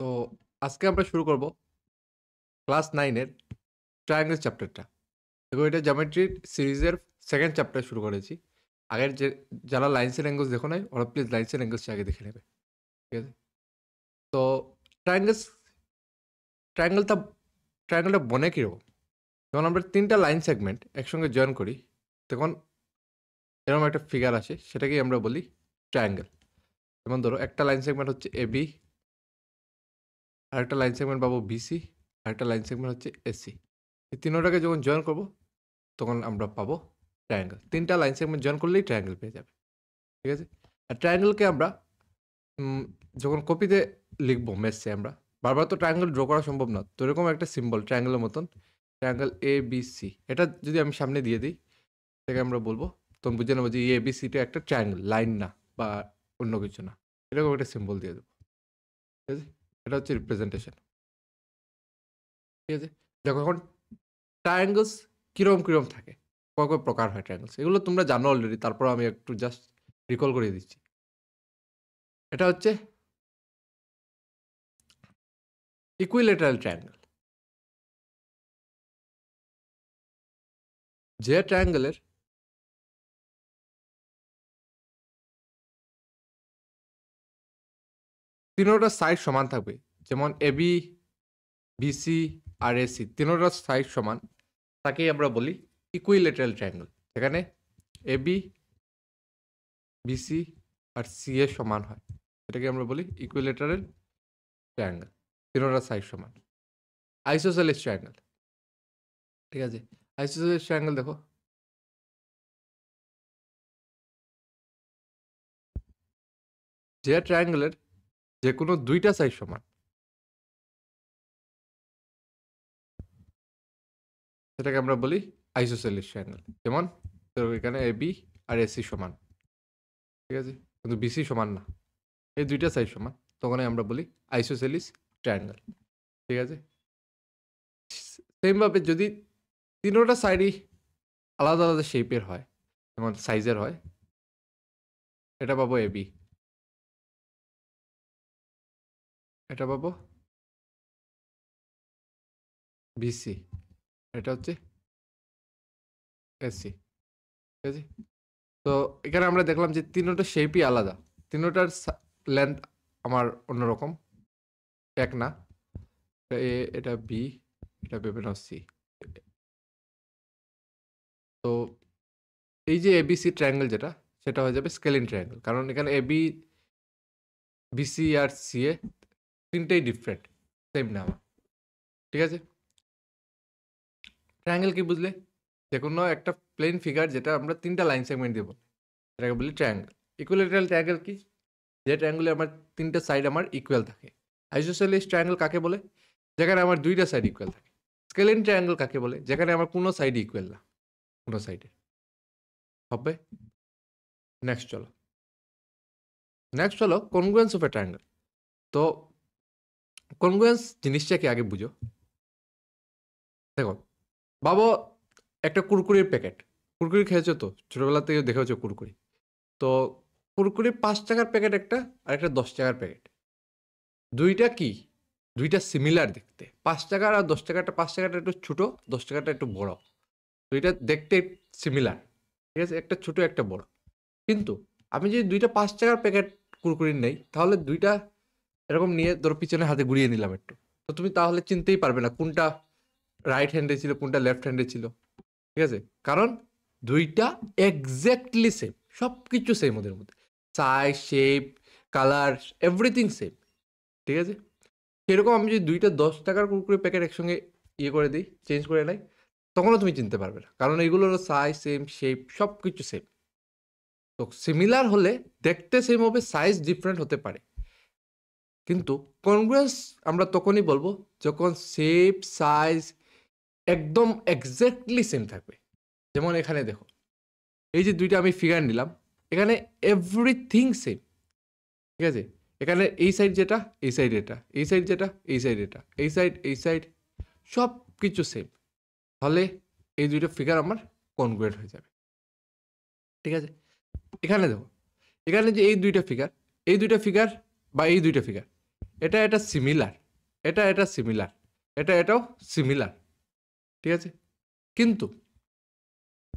তো আজকে আমরা শুরু করব ক্লাস 9 এর ট্রায়াঙ্গেল চ্যাপ্টারটা। দেখো এটা জিওমেট্রির সিরিজের সেকেন্ড চ্যাপ্টার শুরু করেছি। আগের যারা লাইনস এন্ড অ্যাঙ্গেলস দেখো নাই ওরা প্লিজ লাইনস এন্ড অ্যাঙ্গেলসটা আগে দেখে নেবে। ঠিক আছে? তো ট্রায়াঙ্গেলস ট্রায়াঙ্গেলটা ট্রায়াঙ্গেলটা বনে কিরকম? যখন আমরা 3টা লাইন সেগমেন্ট একসঙ্গে জয়েন করি তখন এরকম একটা ফিগার আসে, সেটাকেই আমরা বলি ট্রায়াঙ্গেল। যেমন ধরো একটা লাইন সেগমেন্ট হচ্ছে AB, আরেকটা লাইন সেগমেন্ট পাবো BC, আরেকটা লাইন সেগমেন্ট হচ্ছে AC। এই তিনোটাকে যখন জয়েন করব তখন আমরা পাবো ট্রায়াঙ্গেল। 3টা লাইন সেগমেন্ট জয়েন করলেই ট্রায়াঙ্গেল পেয়ে যাবে। ঠিক আছে? আর ট্রায়াঙ্গেলকে আমরা যখন কপিতে লিখবো ম্যাথসে আমরা বারবার তো ট্রায়াঙ্গেল ড্র করা সম্ভব না। তো এরকম একটা সিম্বল ট্রায়াঙ্গেলের মতন, ট্রায়াঙ্গেল ABC, এটা যদি আমি সামনে দিয়ে দিই সেটাকে আমরা বলবো, তখন বুঝে নেবো যে এই ABCটা একটা ট্রায়াঙ্গেল, লাইন না বা অন্য কিছু না। এরকম একটা সিম্বল দিয়ে দেবো। ঠিক আছে? এটা হচ্ছে রিপ্রেজেন্টেশন। ঠিক আছে? দেখো এখন ট্রায়াঙ্গেলস কিরকম থাকে, কয় প্রকার হয় ট্রায়াঙ্গেলস, এগুলো তোমরা জানো অলরেডি, তারপর আমি একটু জাস্ট রিকল করে দিচ্ছি। এটা হচ্ছে ইকুইলেটারাল ট্রায়াঙ্গেল। যে ট্রায়াঙ্গেলের তিনোটা সাইড সমান থাকবে, যেমন AB, BC আর AC তিনোটা সাইড সমান, তাকেই আমরা বলি ইকুইলেটারাল ট্রায়াঙ্গেল। যেখানে AB, BC আর CA সমান হয়, এটাকে আমরা বলি ইকুইলেটারাল ট্রায়াঙ্গেল, তিনোটা সাইড সমান। আইসোসেলিস ট্রায়াঙ্গেল। ঠিক আছে? আইসোসেলিস ট্রায়াঙ্গেল দেখো, যে ট্রায়াঙ্গেলের যে কোনো দুইটা সাইড সমান সেটাকে আমরা বলি আইসোসেলিস ট্রায়াঙ্গেল। যেমন এখানে AB আর AC সমান, ঠিক আছে, কিন্তু BC সমান না, এই দুইটা সাইড সমান, তখনই আমরা বলি আইসোসেলিস ট্রায়াঙ্গেল। ঠিক আছে? সেমভাবে যদি তিনোটা সাইডই আলাদা আলাদা শেপের হয়, যেমন সাইজের হয়, এটা পাবো AB, এটা পাবো BC, এটা হচ্ছে AC। ঠিক আছে? তো এখানে আমরা দেখলাম যে তিনোটা শেপই আলাদা, তিনোটার লেন্থ আমার অন্যরকম, এক না। এটা A, এটা B, এটা ভেবে নাও C। তো এই যে ABC ট্রায়াঙ্গেল যেটা, সেটা হয়ে যাবে স্কেলিন ট্রায়াঙ্গেল, কারণ এখানে AB, BC আর CA তিনটেই ডিফারেন্ট, সেম না আমার। ঠিক আছে? ট্রায়াঙ্গেল কি বুঝলে? যে কোনো একটা প্লেন ফিগার যেটা আমরা তিনটা লাইন সেগমেন্ট দেবো, এটাকে বলি ট্রায়াঙ্গেল। ইকুইলেটারাল ট্রায়াঙ্গেল কি? যে ট্রায়াঙ্গেলে আমার তিনটা সাইড আমার ইকুয়াল থাকে। আইসোসেলিস ট্রায়াঙ্গেল কাকে বলে? যেখানে আমার দুইটা সাইড ইকুয়াল থাকে। স্কেলিন ট্রায়াঙ্গেল কাকে বলে? যেখানে আমার কোনো সাইড ইকুয়াল না, কোনো সাইডে হবে। নেক্সট চলো কনগ্রুয়েন্স অফ এ ট্রায়াঙ্গেল। তো কনগ্রুয়েন্স জিনিসটা কি আগে বুঝো। দেখো বাবা, একটা কুরকুরির প্যাকেট, কুরকুরি খেয়েছো তো, ছোটবেলা থেকে দেখেছো কুরকুরি। তো কুরকুরি 5 টাকার প্যাকেট একটা, আর একটা 10 টাকার প্যাকেট, দুইটা কি, দুইটা সিমিলার দেখতে। 5 টাকার আর 10 টাকাটা, 5 টাকাটা একটু ছোট, 10 টাকাটা একটু বড়, দুইটা দেখতে সিমিলার। ঠিক আছে? একটা ছোট একটা বড়। কিন্তু আমি যদি দুইটা 5 টাকার প্যাকেট কুরকুরি নেই, তাহলে দুইটা এরকম নিয়ে ধরো পিছনে হাতে ঘুরিয়ে নিলাম একটু, তো তুমি তাহলে চিনতেই পারবে না কোনটা রাইট হ্যান্ডে ছিল কোনটা লেফট হ্যান্ডে ছিল। ঠিক আছে? কারণ দুইটা এক্স্যাক্টলি সেম, সব কিছু সেম ওদের মধ্যে, size, shape, colour, everything same. ঠিক আছে? সেরকম আমি যদি দুইটা 10 টাকার কুরকুরে প্যাকেট একসঙ্গে ইয়ে করে দিই, চেঞ্জ করে নেই, তখনও তুমি চিনতে পারবে না, কারণ এইগুলোর সাইজ সেম, শেপ সব কিছু সেম। তো সিমিলার হলে দেখতে সেম হবে, সাইজ ডিফারেন্ট হতে পারে, কিন্তু কনগ্রুয়েন্স আমরা তখনই বলবো যখন শেপ, সাইজ একদম এক্স্যাক্টলি সেম থাকবে। যেমন এখানে দেখো, এই যে দুইটা আমি ফিগার নিলাম, এখানে এভরিথিং সেম। ঠিক আছে? এখানে এই সাইড যেটা, এই সাইড এটা, এই সাইড যেটা, এই সাইড এটা, এই সাইড, এই সাইড, সব কিছু সেম, তাহলে এই দুইটা ফিগার আমার কনগ্রুয়েন্ট হয়ে যাবে। ঠিক আছে? এখানে দেখো, এখানে যে এই দুইটা ফিগার, এই দুইটা ফিগার বা এই দুইটা ফিগার, এটা সিমিলার, এটা সিমিলার, এটাও সিমিলার, ঠিক আছে? কিন্তু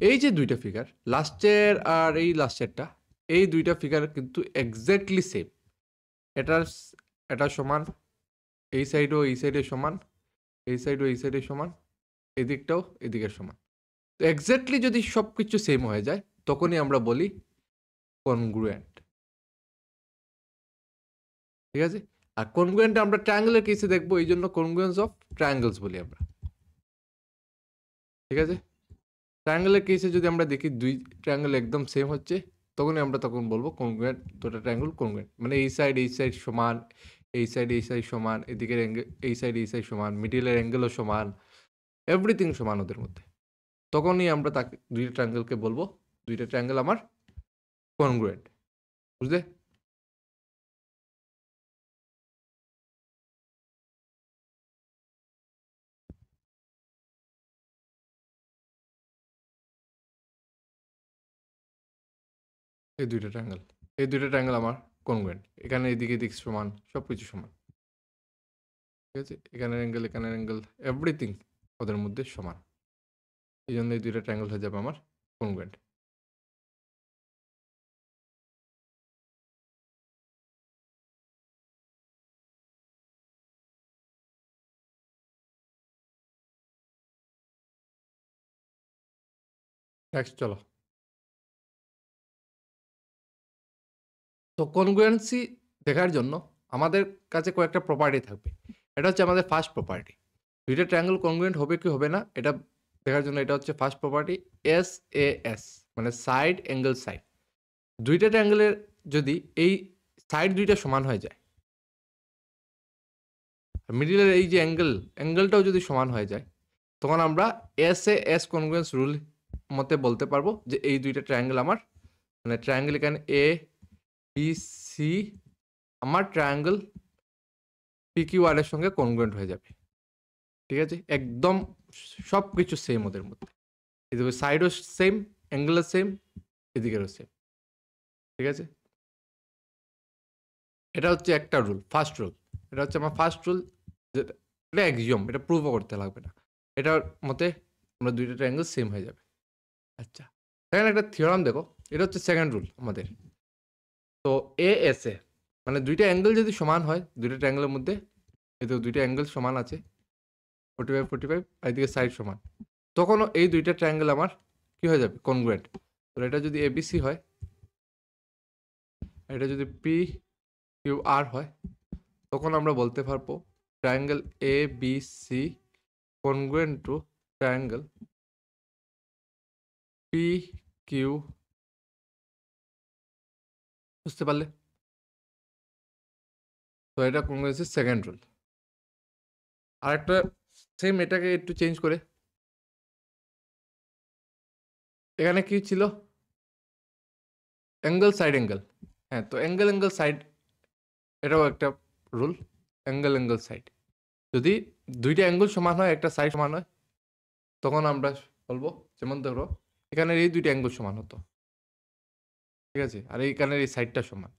এই যে দুইটা ফিগার, লাস্টের আর এই লাস্টেরটা, এই দুইটা ফিগার কিন্তু এক্স্যাক্টলি সেম। এটা সমান, এই সাইডও এই সাইডে সমান, এই সাইডও এই সাইডে সমান, এদিকটাও এদিকের সমান। তো এক্স্যাক্টলি যদি সব কিছু সেম হয়ে যায় তখনই আমরা বলি কনগ্রুয়েন্ট, ঠিক আছে? আর কনগ্রুয়েন্ট আমরা ট্রায়াঙ্গেলের কেসে দেখবো, এই জন্য কনগ্রুয়েন্স অফ ট্রায়াঙ্গেলস বলি আমরা, ঠিক আছে? ট্রায়াঙ্গেলের কেসে যদি আমরা দেখি দুই ট্রায়াঙ্গেল একদম সেম হচ্ছে, তখনই আমরা বলবো কনগ্রুয়েন্ট, দুটো ট্রায়াঙ্গেল কনগ্রুয়েন্ট। মানে এই সাইড সমান, এই সাইড সমান, এদিকের অ্যাঙ্গেল এই সাইড সমান, মিডিলের অ্যাঙ্গেলও সমান, এভরিথিং সমান ওদের মধ্যে। তখনই আমরা তাকে দুইটা ট্রায়াঙ্গেলকে বলবো দুইটা ট্রায়াঙ্গেল আমার কনগ্রুয়েন্ট, বুঝলে? এই দুইটা ট্রায়াঙ্গেল আমার কনগ্রুয়েন্ট। এখানে এদিকে এদিক সমান, সব কিছু সমান, ঠিক আছে? এখানের অ্যাঙ্গেল এভরিথিং ওদের মধ্যে সমান। এই জন্য এই দুইটা ট্রায়াঙ্গেল হয়ে যাবে আমার কনগ্রুয়েন্ট। নেক্সট চলো। তো কনগ্রুয়েন্সি দেখার জন্য আমাদের কাছে কয়েকটা প্রপার্টি থাকবে। এটা হচ্ছে আমাদের ফার্স্ট প্রপার্টি। দুইটা ট্রায়াঙ্গেল কনগ্রুয়েন্ট হবে কি হবে না এটা দেখার জন্য এটা হচ্ছে ফার্স্ট প্রপার্টি, SAS, মানে সাইড অ্যাঙ্গেল সাইড। দুইটা ট্রায়াঙ্গেলের যদি এই সাইড দুইটা সমান হয়ে যায়, মিডিলের এই যে অ্যাঙ্গেলটাও যদি সমান হয়ে যায়, তখন আমরা SAS কনগ্রুয়েন্স রুল মতে বলতে পারবো যে এই দুইটা ট্রায়াঙ্গেল আমার, মানে ট্রায়াঙ্গেল এখানে ABC আমার ট্রায়াঙ্গেল PQR এর সঙ্গে কনগ্রুয়েন্ট হয়ে যাবে, ঠিক আছে? একদম সব কিছু সেম ওদের মধ্যে, এদিকে সাইডও সেম, অ্যাঙ্গেলও সেম, এদিকেরও সেম, ঠিক আছে? এটা হচ্ছে একটা রুল, ফার্স্ট রুল। এটা হচ্ছে আমার ফার্স্ট রুল, যেটা এটা এক্সিওম, এটা প্রুভও করতে লাগবে না। এটার মতে আমরা দুইটা ট্রায়াঙ্গেল সেম হয়ে যাবে। আচ্ছা, এখানে একটা থিওরাম দেখো, এটা হচ্ছে সেকেন্ড রুল আমাদের। তো ASA মানে দুইটা অ্যাঙ্গেল যদি সমান হয়, দুইটা ট্রায়াঙ্গেলের মধ্যে, এতে দুইটা অ্যাঙ্গেল সমান আছে 45 আর এদিকে সাইড সমান, তখনও এই দুইটা ট্রায়াঙ্গেল আমার কি হয়ে যাবে? কনগ্রুয়েন্ট। তো এটা যদি ABC হয়, এটা যদি PQR হয়, তখন আমরা বলতে পারবো triangle ABC congruent to triangle PQ, বুঝতে পারলে? তো এটা কনগ্রুয়েন্সের সেকেন্ড রুল। আরেকটা সেম, এটাকে একটু চেঞ্জ করে, এখানে কি ছিল? Angle side angle. হ্যাঁ, তো অ্যাঙ্গেল সাইড, এটাও একটা রুল, অ্যাঙ্গেল সাইড। যদি দুইটা অ্যাঙ্গেল সমান হয়, একটা সাইড সমান হয়, তখন আমরা বলবো, যেমন ধরো এখানের এই দুইটা অ্যাঙ্গেল সমান হতো, ঠিক আছে? আর এইখানের এই সাইডটা সমান,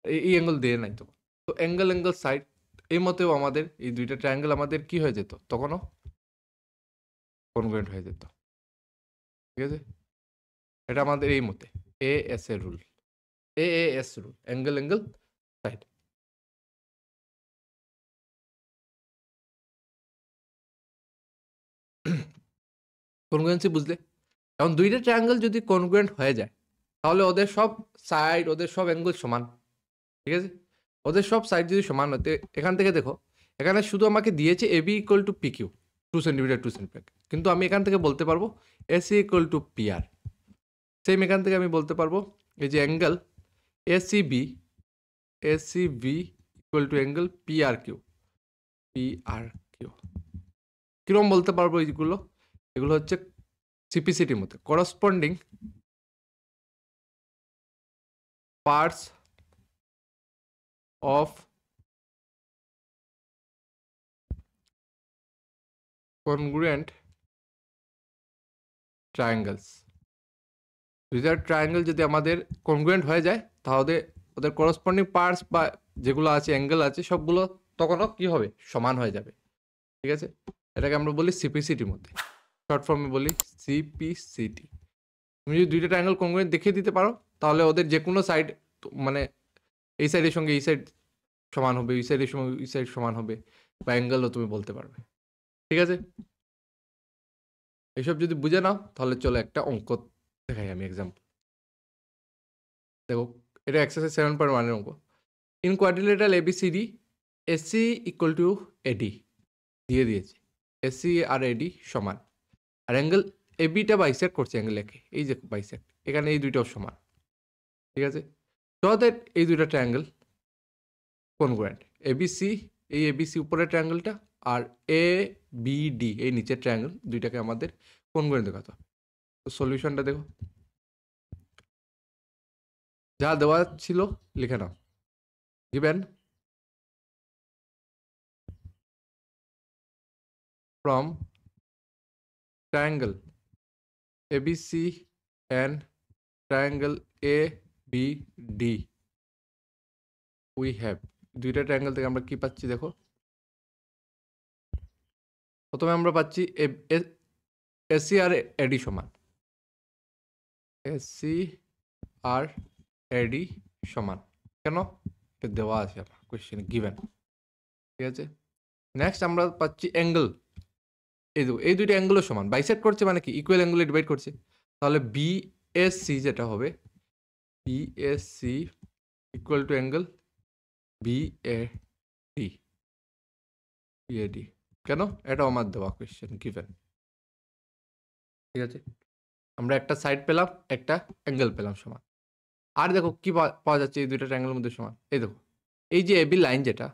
এই অ্যাঙ্গেল দিয়ে নাই তখন। তো অ্যাঙ্গেল সাইড, এই মতেও আমাদের এই দুইটা ট্রায়াঙ্গেল আমাদের কি হয়ে যেত? তখনও কনগ্রুয়েন্ট হয়ে যেত, ঠিক আছে? এটা আমাদের এই মতে AS rule, AAS rule, angle side. Congruency বুঝলে? এখন দুইটা ট্রায়াঙ্গেল যদি কনগ্রুয়েন্ট হয়ে যায়, তাহলে ওদের সব সাইড, ওদের সব অ্যাঙ্গেল সমান, ঠিক আছে? ওদের সব সাইড যদি সমান হতে, এখান থেকে দেখো, এখানে শুধু আমাকে দিয়েছে AB equal to PQ, 2 centimetre 2 centimetre, কিন্তু আমি এখান থেকে বলতে পারবো AC equal to PR। Same এখান থেকে আমি বলতে পারবো এই যে angle ACB equal to angle PRQ। কিরকম বলতে পারবো এইগুলো? এগুলো হচ্ছে CPCটির মধ্যে corresponding parts of congruent triangles. দুইটা ট্রায়াঙ্গেল যদি আমাদের কনগ্রুয়েন্ট হয়ে যায়, তাহলে ওদের করসপন্ডিং পার্টস বা যেগুলো আছে অ্যাঙ্গেল আছে, সবগুলো তখনও কি হবে সমান হয়ে যাবে ঠিক আছে এটাকে আমরা বলি সিপিসিটির মধ্যে শর্ট ফর্মে বলি সিপিসিটি তুমি যদি দুইটা ট্রায়াঙ্গেল কনগ্রুয়েন্ট দেখিয়ে দিতে পারো তাহলে ওদের যে কোনো সাইড মানে এই সাইডের সঙ্গে এই সাইড সমান হবে এই সাইডের সঙ্গে এই সাইড সমান হবে বা অ্যাঙ্গেলও তুমি বলতে পারবে ঠিক আছে এইসব যদি বুঝে নাও তাহলে চলো একটা অঙ্ক দেখাই আমি এক্সাম্পল দেখো এটা এক্সারসাইজ 7.1 এর অঙ্ক in quadrilateral ABCD AC equal to AD দিয়ে দিয়েছে এসি আর এডি সমান আর অ্যাঙ্গেল এবিটা বাইসেক্ট করছে অ্যাঙ্গেল একে এই যে বাইসেক্ট এখানে এই দুইটাও সমান ঠিক আছে সো দ্যাট এই দুইটা ট্রায়াঙ্গেল কনগ্রুয়েন্ট এবিসি এই এবিসি উপরের ট্রায়াঙ্গেলটা আর এ বিডি এই নিচের ট্রায়াঙ্গেল দুইটাকে আমাদের কনগ্রুয়েন্ট দেখাতে হবে তো সলিউশনটা দেখো যা দেওয়া ছিল লিখে নাও given from triangle ABC and triangle ABD we have দুইটা ট্রায়াঙ্গেল থেকে আমরা কি পাচ্ছি দেখো প্রথমে আমরা পাচ্ছি এসি আর এডি সমান এসি আর এডি সমান কেন এটা দেওয়া আছে আমার কোয়েশ্চেনে গিভেন ঠিক আছে নেক্সট আমরা পাচ্ছি অ্যাঙ্গেল এই দুইটা অ্যাঙ্গেলও সমান বাইসেক্ট করছে মানে কি ইকুয়াল অ্যাঙ্গেলে ডিভাইড করছে তাহলে বিএসসি যেটা হবে BSc equal to angle BAD BAD কেন এটা আমার দেওয়া কোয়েশ্চেন গিভেন ঠিক আছে আমরা একটা সাইড পেলাম একটা অ্যাঙ্গেল পেলাম সমান আর দেখো কি পাওয়া যাচ্ছে এই দুইটা ট্রায়াঙ্গেলের মধ্যে সমান এই দেখো এই যে এবি লাইন যেটা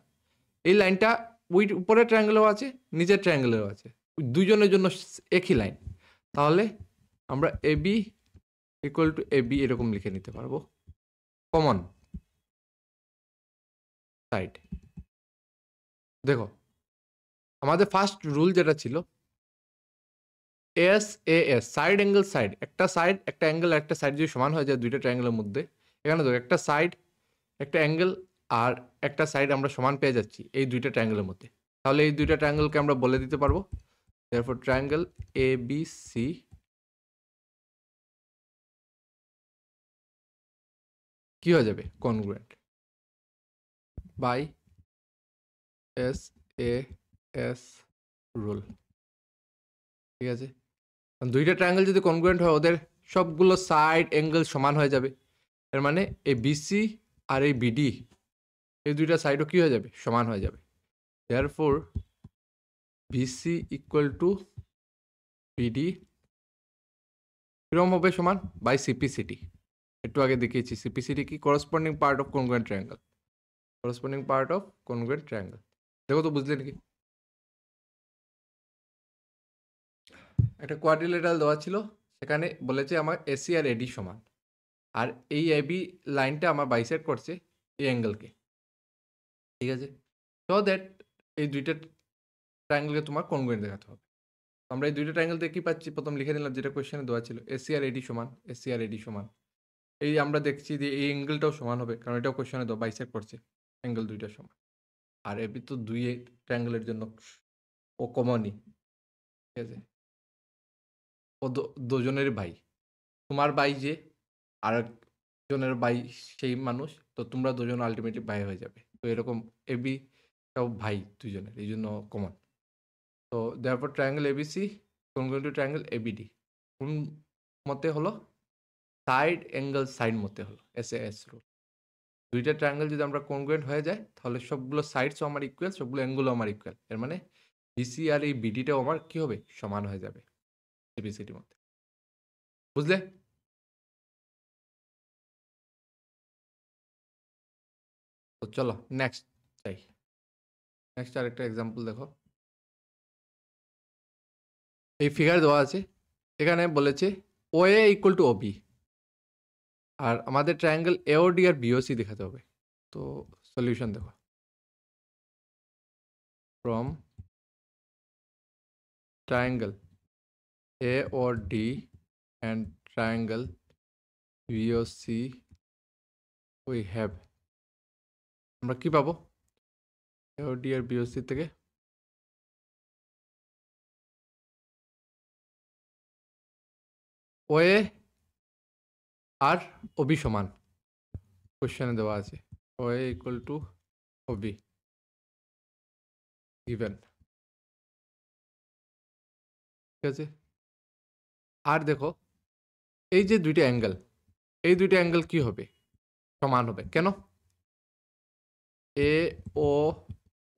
এই লাইনটা ওই উপরের ট্রায়াঙ্গেলেও আছে নিচের ট্রায়াঙ্গেলেও আছে দুইজনের জন্য একই লাইন তাহলে আমরা এবি ইকুয়াল টু এবি এরকম লিখে নিতে পারবো কমন সাইড দেখো আমাদের ফার্স্ট রুল যেটা ছিল S A S side angle side একটা অ্যাঙ্গেল একটা সাইড যদি সমান হয়ে যায় দুইটা ট্রায়াঙ্গেলের মধ্যে এখানে দেখো একটা সাইড একটা অ্যাঙ্গেল আর একটা সাইড আমরা সমান পেয়ে যাচ্ছি এই দুইটা ট্রায়াঙ্গেলের মধ্যে তাহলে এই দুইটা ট্রায়াঙ্গেলকে আমরা বলে দিতে পারবো therefore triangle ABC কি হয়ে যাবে congruent by SAS rule ঠিক আছে দুইটা ট্রায়াঙ্গেল যদি কনগ্রুয়েন্ট হয় ওদের সবগুলো সাইড অ্যাঙ্গেল সমান হয়ে যাবে এর মানে এই বিসি আর এই বিডি এই দুইটা সাইডও কি হয়ে যাবে সমান হয়ে যাবে therefore BC equal to BD কিরকম হবে সমান বাই সিপিসিটি একটু আগে দেখিয়েছি সিপিসিটি কি corresponding part of congruent triangle corresponding part of congruent triangle দেখো তো বুঝলেন কি একটা কোয়াড্রিলেটারাল দেওয়া ছিল সেখানে বলেছে আমার এসি আর এডি সমান আর এই এবি লাইনটা আমার বাইসেক্ট করছে এই অ্যাঙ্গেলকে ঠিক আছে সো দ্যাট এই দুইটা ট্রায়াঙ্গেলকে তোমার কনগ্রুয়েন্ট দেখাতে হবে আমরা এই দুইটা ট্রায়াঙ্গেল থেকে কি পাচ্ছি প্রথম লিখে নিলাম যেটা কোয়েশ্চেনে দেওয়া ছিল এসি আর এডি সমান এসি আর এডি সমান এই আমরা দেখছি যে এই অ্যাঙ্গেলটাও সমান হবে কারণ এটাও কোয়েশ্চেনে দেওয়া বাইসেক্ট করছে অ্যাঙ্গেল দুইটা সমান আর এবি তো দুই ট্রায়াঙ্গেলের জন্য ও কমনই ঠিক আছে ও দুজনের ভাই তোমার ভাই যে আর একজনের ভাই সেই মানুষ তো তোমরা দুজন আলটিমেটলি ভাই হয়ে যাবে তো এরকম এবিটাও ভাই দুজনের এই জন্য কমন তো therefore triangle ABC congruent to triangle ABD কোন মতে হলো সাইড অ্যাঙ্গেল সাইড মতে হলো SAS রুল দুইটা ট্রায়াঙ্গেল যদি আমরা কনগ্রুয়েন্ট হয়ে যায় তাহলে সবগুলো সাইডসও আমার ইকুয়াল সবগুলো অ্যাঙ্গেলও আমার ইকুয়াল এর মানে বিসি আর এই বিডিটাও আমার কি হবে সমান হয়ে যাবে এবিসিটির মধ্যে বুঝলে তো চলো নেক্সট চাই নেক্সট আরেকটা এক্সাম্পল দেখো এই ফিগার দেওয়া আছে এখানে বলেছে ওএ ইকুয়াল টু ওবি আর আমাদের ট্রায়াঙ্গেল এওডি আর বিওসি দেখাতে হবে তো সলিউশন দেখো from triangle AOD and triangle BOC we have আমরা কি পাবো এওডি আর বিওসি থেকে ওএ আর ওবি সমান, কোশ্চেনে দেওয়া আছে OA equal to OB given, ঠিক আছে। আর দেখো এই যে দুইটা অ্যাঙ্গেল, এই দুইটা অ্যাঙ্গেল কি হবে, সমান হবে। কেন? A O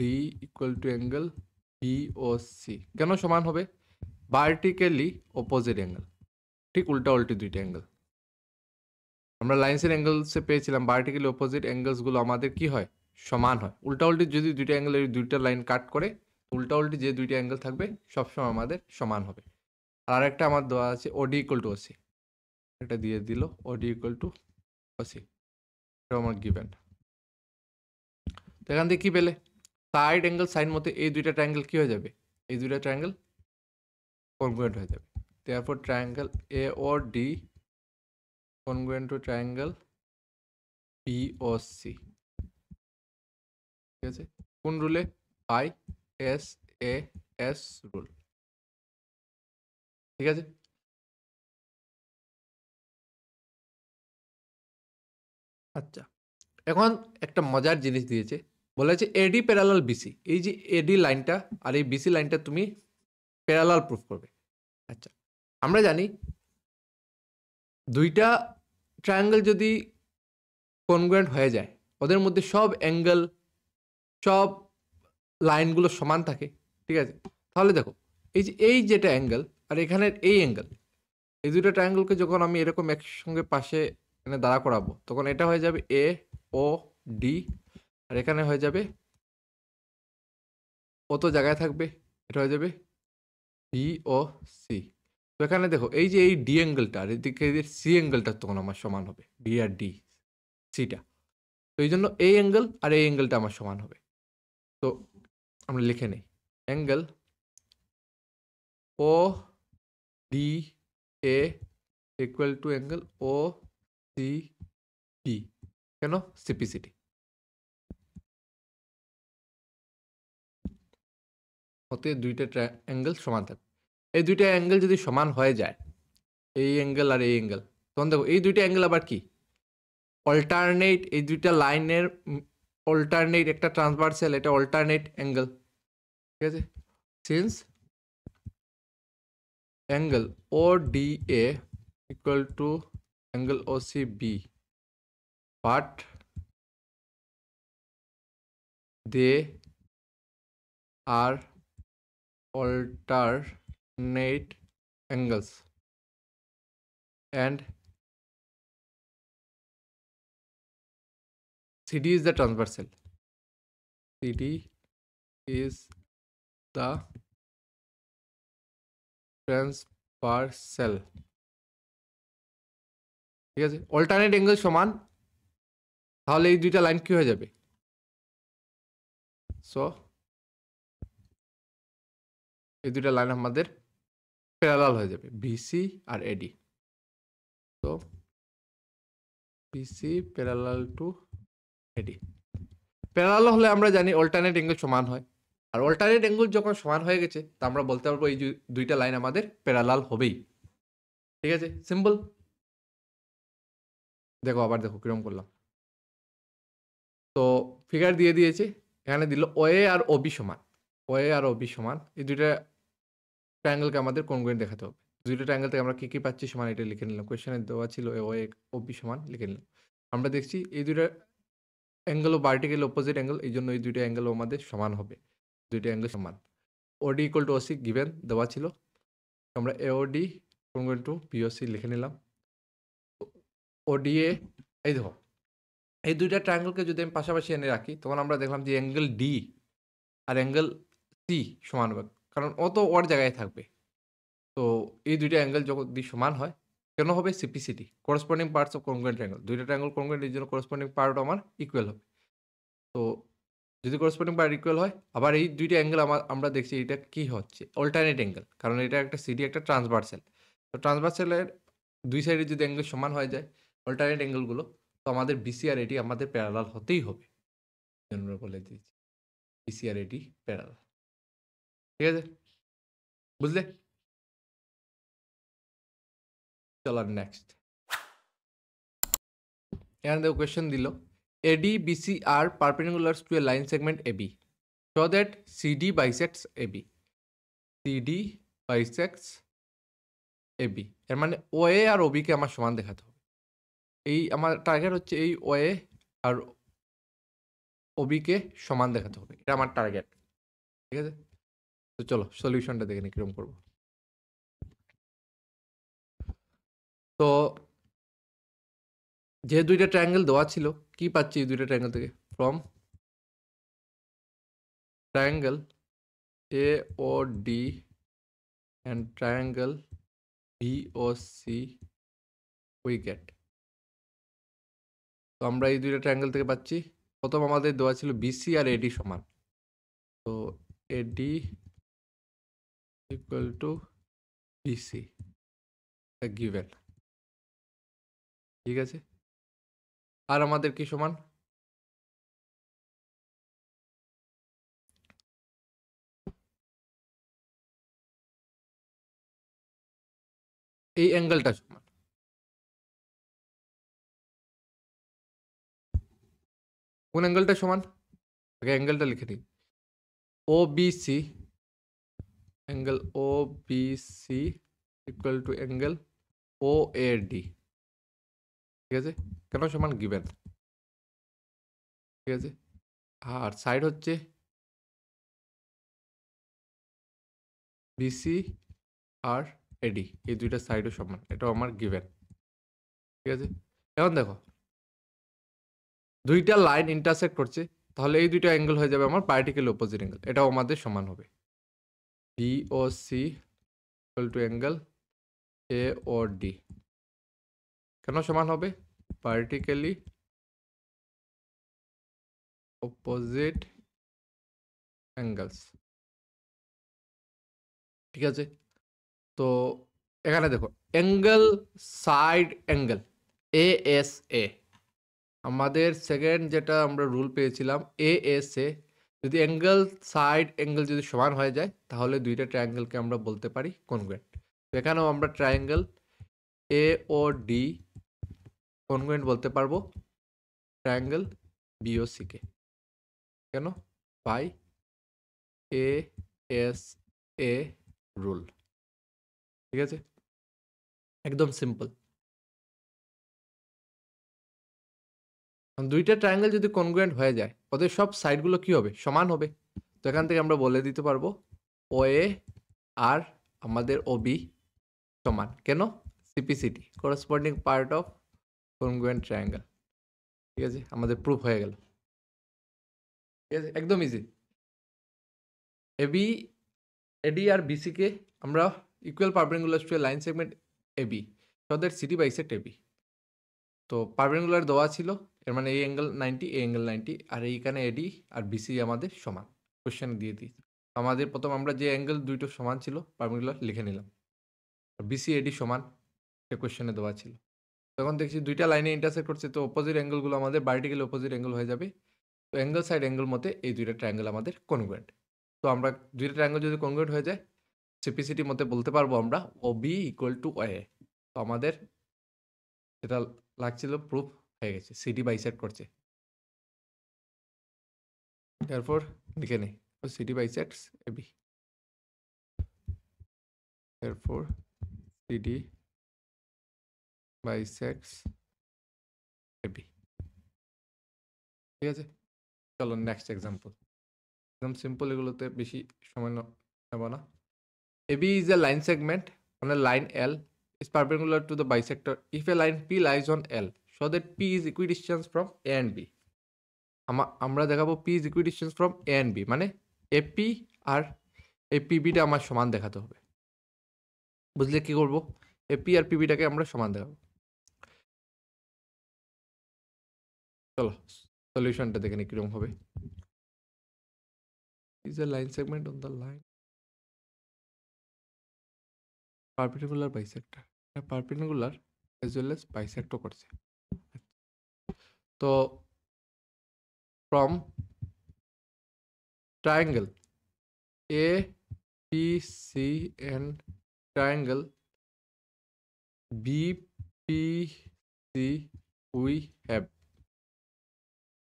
D equal to angle B O C, কেন সমান হবে? ভার্টিক্যালি অপোজিট অ্যাঙ্গেল, ঠিক উল্টা উল্টি দুইটা অ্যাঙ্গেল। আমরা লাইন্সের অ্যাঙ্গেলসে পেয়েছিলাম ভার্টিক্যালি অপোজিট অ্যাঙ্গেলসগুলো আমাদের কি হয়, সমান হয়। উল্টা উল্টি যদি দুইটা অ্যাঙ্গেলের দুইটা লাইন কাট করে, উল্টা উল্টি যে দুইটা অ্যাঙ্গেল থাকবে সবসময় আমাদের সমান হবে। আর একটা আমার দেওয়া আছে ওডি ইকুয়াল টু ওসি, এটা দিয়ে দিল ওডি ইকুয়াল টু ওসি, এটা আমার গিভেন। তো এখান থেকে কি পেলে, সাইড অ্যাঙ্গেল সাইন মতে এই দুইটা ট্রায়াঙ্গেল কি হয়ে যাবে, এই দুইটা ট্রায়াঙ্গেল কনগ্রুয়েন্ট হয়ে যাবে। therefore triangle AOD congruent to triangle POC, ঠিক আছে। কোন রুলে? বাই SAS রুল, ঠিক আছে। আচ্ছা, এখন একটা মজার জিনিস দিয়েছে, বলেছে এডি প্যারালাল বিসি। এই যে এডি লাইনটা আর এই বিসি লাইনটা তুমি প্যারালাল প্রুফ করবে। আচ্ছা, আমরা জানি দুইটা ট্রায়াঙ্গেল যদি কনগ্রুয়েন্ট হয়ে যায়, ওদের মধ্যে সব অ্যাঙ্গেল, সব লাইনগুলো সমান থাকে, ঠিক আছে। তাহলে দেখো এই যে এই যেটা অ্যাঙ্গেল আর এখানের এই অ্যাঙ্গেল, এই দুটো ট্রায়াঙ্গেলকে যখন আমি এরকম একসঙ্গে পাশে এনে দাঁড়া করাবো, তখন এটা হয়ে যাবে এ ও ডি, আর এখানে হয়ে যাবে ও তো জায়গায় থাকবে, এটা হয়ে যাবে বি ও সি। তো এখানে দেখো এই যে এই ডি অ্যাঙ্গেলটা আর এদিকে সি অ্যাঙ্গেলটা তখন আমার সমান হবে, বি আর ডি সিটা। তো এই জন্য এই অ্যাঙ্গেল আর এই অ্যাঙ্গেলটা আমার সমান হবে। তো আমরা লিখে নিই angle O D A equal to angle O C P. কেন? সিপিসিটি। ওতে দুইটা অ্যাঙ্গেল সমান থাকবে। এই দুইটা অ্যাঙ্গেল যদি সমান হয়ে যায়, এই অ্যাঙ্গেল আর এই অ্যাঙ্গেল, তখন দেখো এই দুইটা অ্যাঙ্গেল আবার কি অল্টারনেট, এই দুইটা লাইনের অল্টারনেট, একটা ট্রান্সভার্সাল, এটা অল্টারনেট অ্যাঙ্গেল, ঠিক আছে। Since angle O D A equal to angle O C B, but they are alternate angles and CD is the transversal. CD is the transversal, ঠিক আছে। অল্টারনেট অ্যাঙ্গেল সমান, তাহলে এই দুইটা লাইন কি হয়ে যাবে, সো এই দুইটা লাইন আমাদের প্যারালাল হয়ে যাবে, বিসি আর এডি। তো BC parallel to AD, parallel হলে আমরা জানি অল্টারনেট অ্যাঙ্গেল সমান হয়, আর অল্টারনেট অ্যাঙ্গেল যখন সমান হয়ে গেছে তা আমরা বলতে পারবো এই দুইটা লাইন আমাদের প্যারালাল হবেই, ঠিক আছে। সিম্পল। দেখো আবার দেখো কিরকম করলাম। তো ফিগার দিয়ে দিয়েছে, এখানে দিল ওএ আর ওবি সমান, ওএ আর ওবি সমান, এই দুইটা ট্রায়াঙ্গেলকে আমাদের কনগ্রুয়েন্ট দেখাতে হবে। দুইটা ট্রায়াঙ্গেল থেকে আমরা কি কি পাচ্ছি সমান, এটা লিখে নিলাম। কোয়েশ্চেনে দেওয়া ছিল ওএ ওবি সমান, লিখে নিলাম। আমরা দেখছি এই দুইটা অ্যাঙ্গেলও ভার্টিক্যাল অপোজিট অ্যাঙ্গেল, এই জন্য এই দুইটা অ্যাঙ্গেলও আমাদের সমান হবে, দুইটা অ্যাঙ্গেল সমান। ওডি ইকুয়াল টু ওসি গিভেন দেওয়া ছিল, আমরা এওডি কনগ্রুয়েন্ট টু বিওসি লিখে নিলাম। ওডিএ, এই দেখো এই দুইটা ট্রায়াঙ্গেলকে যদি আমি পাশাপাশি এনে রাখি, তখন আমরা দেখলাম যে অ্যাঙ্গেল ডি আর অ্যাঙ্গেল সি সমান হবে, কারণ ও তো ওর জায়গায় থাকবে। তো এই দুইটা অ্যাঙ্গেল যদি সমান হয়, কেন হবে? CPCT, corresponding parts of congruent triangle. দুইটা ট্রায়াঙ্গেল কনগ্রুয়েন্ট, এই জন্য করসপন্ডিং পার্টও আমার ইকুয়াল হবে। তো যদি করসপন্ডিং পার্ট ইকুয়াল হয়, আবার এই দুইটা অ্যাঙ্গেল আমরা দেখছি এটা কি হচ্ছে, অল্টারনেট অ্যাঙ্গেল, কারণ এটা একটা সিডি একটা ট্রান্সভার্সাল। তো ট্রান্সভার্সালের দুই সাইডে যদি অ্যাঙ্গেল সমান হয়ে যায় অল্টারনেট অ্যাঙ্গেলগুলো, তো আমাদের বিসি আর এটি আমাদের প্যারালাল হতেই হবে, জন্য বলে দিয়েছি। BC আর AD প্যারালাল। ঠিক আছে, বুঝলে? চলো নেক্সট। এখানে দেখো কোয়েশ্চেন দিল AD BC are perpendiculars to a line segment AB so that CD bisects AB. CD bisects AB এর মানে OA আর OB কে আমার সমান দেখাতে হবে। এই আমার টার্গেট হচ্ছে এই OA আর OB কে সমান দেখাতে হবে, এটা আমার টার্গেট। ঠিক আছে, তো চলো সলিউশনটা দেখে নিই কিরকম করবো। তো যে দুইটা ট্রায়াঙ্গেল দেওয়া ছিল, কি পাচ্ছি এই দুইটা ট্রায়াঙ্গেল থেকে? From triangle AOD and triangle BOC we get। তো আমরা এই দুইটা ট্রায়াঙ্গেল থেকে পাচ্ছি, প্রথম আমাদের দেওয়া ছিল BC আর AD সমান, তো AD equal to BC given। ঠিক আছে, আর আমাদের কি সমান? এই অ্যাঙ্গেলটা সমান। কোন অ্যাঙ্গেলটা সমান? আগে অ্যাঙ্গেলটা লিখে দিই। OBC angle OBC equal to angle OAD। ঠিক আছে, কেন সমান? গিভেন। ঠিক আছে, আর সাইড হচ্ছে BC আর AD, এই দুইটা সাইডও সমান, এটাও আমার গিভেন। ঠিক আছে, এখন দেখো দুইটা লাইন ইন্টারসেক্ট করছে, তাহলে এই দুইটা অ্যাঙ্গেল হয়ে যাবে আমার পার্টিকুলার অপোজিট অ্যাঙ্গেল, এটাও আমাদের সমান হবে। BOC equal to angle AOD কেন সমান হবে? Particularly opposite angles. ঠিক আছে, তো এখানে দেখো অ্যাঙ্গেল সাইড অ্যাঙ্গেল ASA, আমাদের সেকেন্ড যেটা আমরা রুল পেয়েছিলাম ASA, যদি অ্যাঙ্গেল সাইড অ্যাঙ্গেল যদি সমান হয়ে যায় তাহলে দুইটা ট্রায়াঙ্গেলকে আমরা বলতে পারি কনগ্রুয়েন্ট। এখানেও আমরা ট্রায়াঙ্গেল AOD কনগ্রুয়েন্ট বলতে পারবো ট্রায়াঙ্গেল BOC কে। কেন? By ASA rule. ঠিক আছে, একদম সিম্পল। দুইটা ট্রায়াঙ্গেল যদি কনগ্রুয়েন্ট হয়ে যায় ওদের সব সাইডগুলো কি হবে? সমান হবে। তো এখান থেকে আমরা বলে দিতে পারবো OA আর আমাদের OB সমান। কেন? CPCT corresponding part of congruent triangle. ঠিক আছে, আমাদের প্রুফ হয়ে গেল। ঠিক আছে, একদম ইজি। AD আর BC কে আমরা equal perpendicular to A line segment AB so that CD bisect AB। তো পারপেন্ডিকুলার দেওয়া ছিল, এর মানে এই অ্যাঙ্গেল 90, এই অ্যাঙ্গেল 90, আর এইখানে AD আর BC আমাদের সমান। কোশ্চেন দিয়ে দিই আমাদের, প্রথম আমরা যে অ্যাঙ্গেল দুইটো সমান ছিল পারপেন্ডিকুলার লিখে নিলাম, BC AD সমান, সে কোশ্চেনে দেওয়া ছিল। তখন দেখছি দুইটা লাইনে ইন্টারসেক্ট করছে, তো অপোজিট অ্যাঙ্গেলগুলো আমাদের ভার্টিক্যালি অপোজিট অ্যাঙ্গেল হয়ে যাবে। তো অ্যাঙ্গেল সাইড অ্যাঙ্গেল মতে এই দুইটা ট্রায়াঙ্গেল আমাদের কনগ্রুয়েন্ট। তো আমরা দুইটা ট্রায়াঙ্গেল যদি কনগ্রুয়েন্ট হয়ে যায় সিপিসিটি মতে বলতে পারবো আমরা OB ইকুয়াল টু OA। তো আমাদের যেটা লাগছিল প্রুফ হয়ে গেছে, CD বাইসেক্ট করছে। তারপর লিখে নেই CD bisects AB, therefore CD bisects AB। ঠিক আছে, চলো নেক্সট এক্সাম্পল। একদম সিম্পল, এগুলোতে বেশি সময় নেব না। AB is a line segment on a line L is perpendicular to the bisector if a line P lies on L so that P is equidistant from A and B। আমরা দেখাবো P is equidistant from A and B, মানে AP আর এই PBটা আমার সমান দেখাতে হবে। বুঝলে কি করব? AP আর PBটাকে আমরা সমান দেখাবো। চলো সলিউশনটা দেখে নিই কিরকম হবে। is a line segment on the line perpendicular bisector, perpendicular as well as bisector করছে। তো from triangle A P C and triangle B P C we have.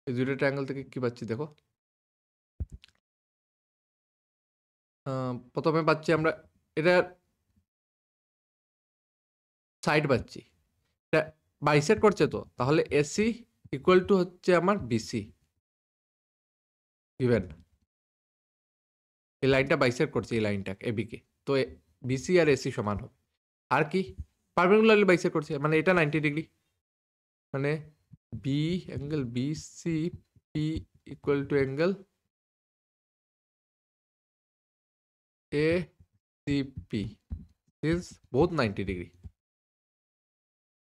এই দুটো ট্রায়াঙ্গেল থেকে কি পাচ্ছি দেখো। প্রথমে পাচ্ছি আমরা এটা সাইড পাচ্ছি, এটা বাইসেক্ট করছে, তো তাহলে এসি ইকুয়াল টু হচ্ছে আমার বিসি ইভেন এই লাইনটা বাইসেক্ট করছে, এই লাইনটা এবিকে, তো বিসি আর এসি সমান হবে। আর কি পারপেন্ডিকুলারলি বাইসেক্ট করছে, মানে এটা 90 ডিগ্রি, মানে B angle BC P equal to angle A C P since both 90 degree,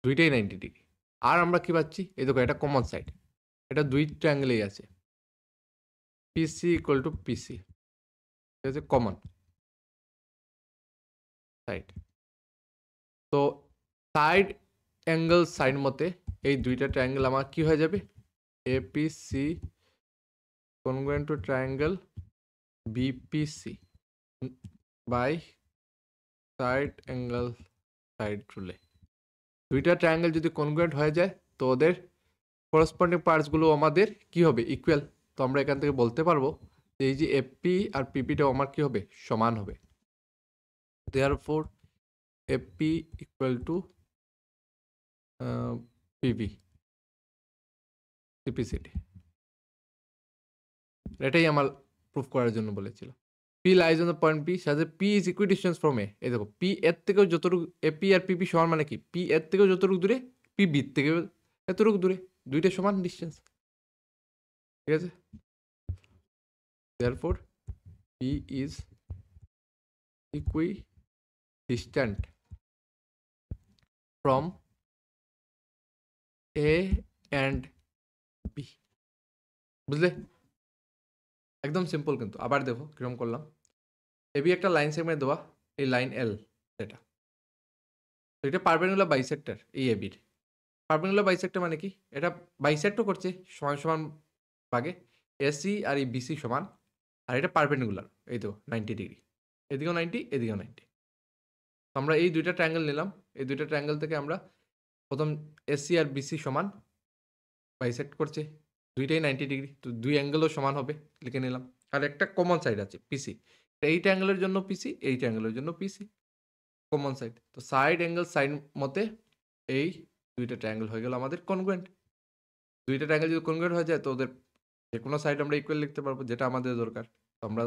দুইটাই 90 ডিগ্রি। আর আমরা কি পাচ্ছি, এই দেখো এটা কমন সাইড, এটা দুই ট্রায়াঙ্গেলেই আছে, পিসি ইকুয়াল টু পিসি, ঠিক আছে, কমন সাইড। তো সাইড অ্যাঙ্গেল সাইড মতে এই দুইটা ট্রায়াঙ্গেল আমার কি হয়ে যাবে, APC congruent to triangle BPC by side angle side rule। দুইটা ট্রায়াঙ্গেল যদি কনগ্রুয়েন্ট হয়ে যায় তো ওদের করসপন্ডিং পার্টসগুলো আমাদের কি হবে, ইকুয়াল। তো আমরা এখান থেকে বলতে পারবো যে এই যে এপি আর পিপিটাও আমার কি হবে, সমান হবে। দেয়ারফর এপি ইকুয়াল টু পিপি সিপিসিটি, এটাই আমার প্রুফ করার জন্য বলেছিল। P lies on the point P সাথে পি ইজ ইকুইডিস্টেন্স ফ্রম এ। এই দেখো পি এর থেকেও যতটুকু, এপি আর পিপি সমান মানে কি, পি এর থেকেও যতটুকু দূরে, পি বির থেকেও এতটুকু দূরে, দুইটা সমান ডিস্টেন্স, ঠিক আছে। Therefore P is equidistant from A and B. বুঝলে, একদম সিম্পল। কিন্তু আবার দেখো কিরকম করলাম, এবি একটা লাইন সেগমেন্ট দেওয়া, এই লাইন এল এটা, তো এটা পারপেন্ডিকুলার বাইসেক্টর এই এবির। পারপেন্ডিকুলার বাইসেক্টর মানে কি, এটা বাইসেক্টও করছে সমান সমান ভাগে, এসি আর এই বিসি সমান, আর এটা পারপেন্ডিকুলার, এই তো 90 ডিগ্রি, এদিকেও 90 এদিকেও 90। তো আমরা এই দুইটা ট্রায়াঙ্গেল নিলাম, এই দুইটা ট্রায়াঙ্গেল থেকে আমরা প্রথম এসি আর বিসি সমান বাইসেক্ট করছে, দুইটাই 90 ডিগ্রি, তো দুই অ্যাঙ্গেলও সমান হবে, লিখে নিলাম। আর একটা কমন সাইড আছে পিসি, এই ট্রায়াঙ্গেলের জন্য পিসি, এই ট্রায়াঙ্গেলের জন্য পিসি, কমন সাইড। তো সাইড অ্যাঙ্গেল সাইড মতে এই দুইটা ট্রায়াঙ্গেল হয়ে গেল আমাদের কনগ্রুয়েন্ট। দুইটা ট্রায়াঙ্গেল যদি কনগ্রুয়েন্ট হয়ে যায় তো ওদের যে কোনো সাইড আমরা ইকুয়াল লিখতে পারবো, যেটা আমাদের দরকার। তো আমরা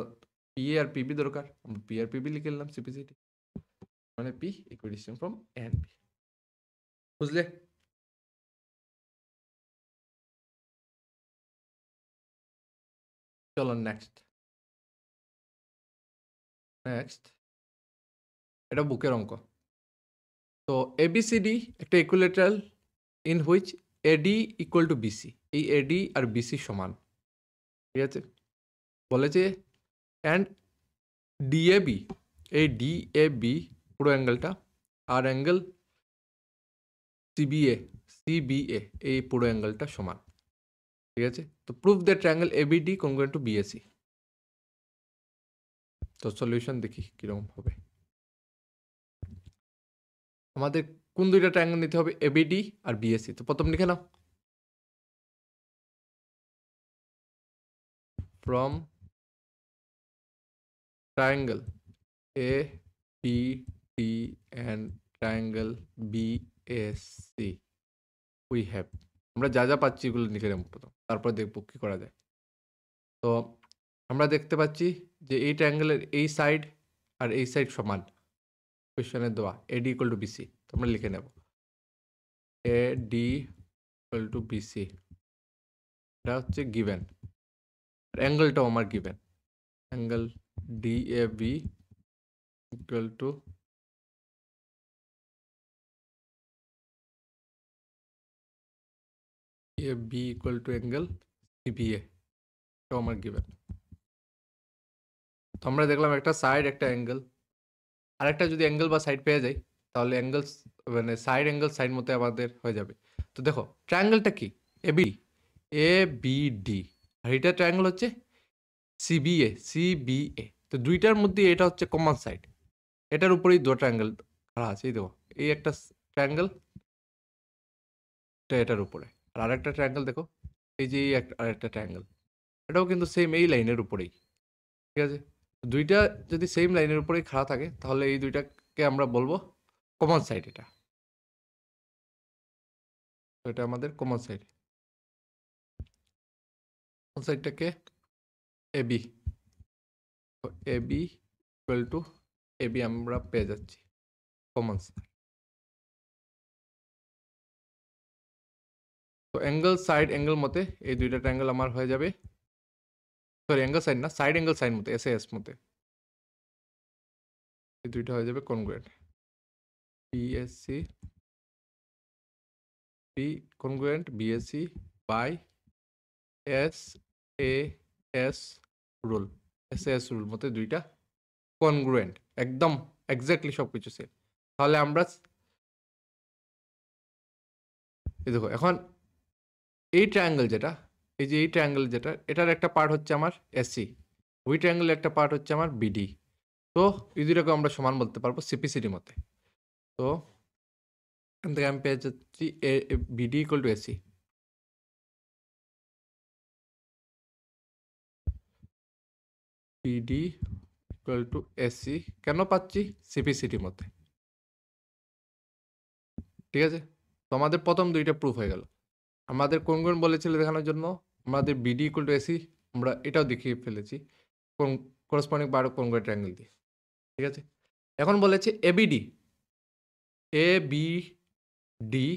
পি আর পিবি দরকার, আমরা পি আর পিবি লিখে নিলাম সিপিসিটি, মানে P equidistance from A and B. বুঝলে, চলো নেক্সট। এটা বুকের অঙ্ক। তো এবিসিডি একটা equilateral in which AD equal to BC, এই এডি আর বিসি সমান, ঠিক আছে। বলেছে অ্যান্ড ডিএবি, এই ডিএবি পুরো অ্যাঙ্গেলটা, আর অ্যাঙ্গেল সিবিএ এই পুরো অ্যাঙ্গেলটা সমান, ঠিক আছে। তো proof that triangle ABD congruent to BAC. তো সলিউশন দেখি কিরকম হবে। আমাদের কোন দুইটা ট্রায়াঙ্গেল নিতে হবে, এবিডি আর বিএসি। তো প্রথম লিখে নাও, from triangle ABD and triangle BAC we have, আমরা যা যা পাচ্ছি এগুলো লিখে নেব প্রথম, তারপর দেখবো কি করা যায়। তো আমরা দেখতে পাচ্ছি যে এই ট্রায়াঙ্গেলের এই সাইড আর এই সাইড সমান, কোয়েশ্চনে দেওয়া এডি ইকুয়াল টু বিসি। তো আমরা লিখে নেব এডি ইকুয়াল টু বিসি, এটা হচ্ছে গিভেন, অ্যাঙ্গেলটাও আমার given, angle DAB equal to AB equal to angle CBA, এটাও আমার গিভেন। তো আমরা দেখলাম একটা সাইড একটা অ্যাঙ্গেল, আর একটা যদি অ্যাঙ্গেল বা সাইড পেয়ে যাই তাহলে অ্যাঙ্গেল মানে সাইড অ্যাঙ্গেল সাইড মতে আমাদের হয়ে যাবে। তো দেখো ট্রায়াঙ্গেলটা কি, এবি এ বি ডি, আর এটা ট্রায়াঙ্গেল হচ্ছে সিবিএ তো দুইটার মধ্যে এটা হচ্ছে কমন সাইড, এটার উপরেই দুটো ট্রায়াঙ্গেল খাড়া আছে, এই দেখো এই একটা ট্রায়াঙ্গেল, এটার উপরে আর আরেকটা ট্রায়াঙ্গেল দেখো, এই যে এই আরেকটা ট্রায়াঙ্গেল, এটাও কিন্তু সেম এই লাইনের উপরেই, ঠিক আছে। দুইটা যদি সেম লাইনের উপরেই খাড়া থাকে তাহলে এই দুইটাকে আমরা বলবো কমন সাইড, এটা তো এটা আমাদের কমন সাইড, কমন সাইডটাকে এবি, তো এবি ইকুয়াল টু এবি আমরা পেয়ে যাচ্ছি কমন সাইড। তো অ্যাঙ্গেল সাইড অ্যাঙ্গেল মতে এই দুইটা ট্রায়াঙ্গেল আমার হয়ে যাবে, সরি অ্যাঙ্গেল সাইড না, সাইড অ্যাঙ্গেল সাইড মতে এস মতে এই দুইটা হয়ে যাবে congruent, BSC B congruent BSC by S A S rule, S rule মতে দুইটা কনগ্রুয়েন্ট, একদম এক্স্যাক্টলি সব কিছু সেম। তাহলে আমরা এই দেখো এখন এই ট্রায়াঙ্গেল যেটা, এই যে এই ট্রায়াঙ্গেল যেটা, এটার একটা পার্ট হচ্ছে আমার এসসি, ওই ট্রায়াঙ্গেলের একটা পার্ট হচ্ছে আমার বিডি, তো এই দুটাকে আমরা সমান বলতে পারবো সিপিসিটি মতে। তো এখান থেকে আমি পেয়ে যাচ্ছি BD equal to AC, BD equal to AC কেন পাচ্ছি, সিপিসিটি মতে, ঠিক আছে। তো আমাদের প্রথম দুইটা প্রুফ হয়ে গেল। আমাদের কোন কোন বলেছিল দেখানোর জন্য, আমাদের বিডি ইকুয়াল টু এসি আমরা এটাও দেখিয়ে ফেলেছি কোন করসপন্ডিং বার কোন কোন ট্রায়াঙ্গেল দিয়ে, ঠিক আছে। এখন বলেছে এবিডি, এ বি ডি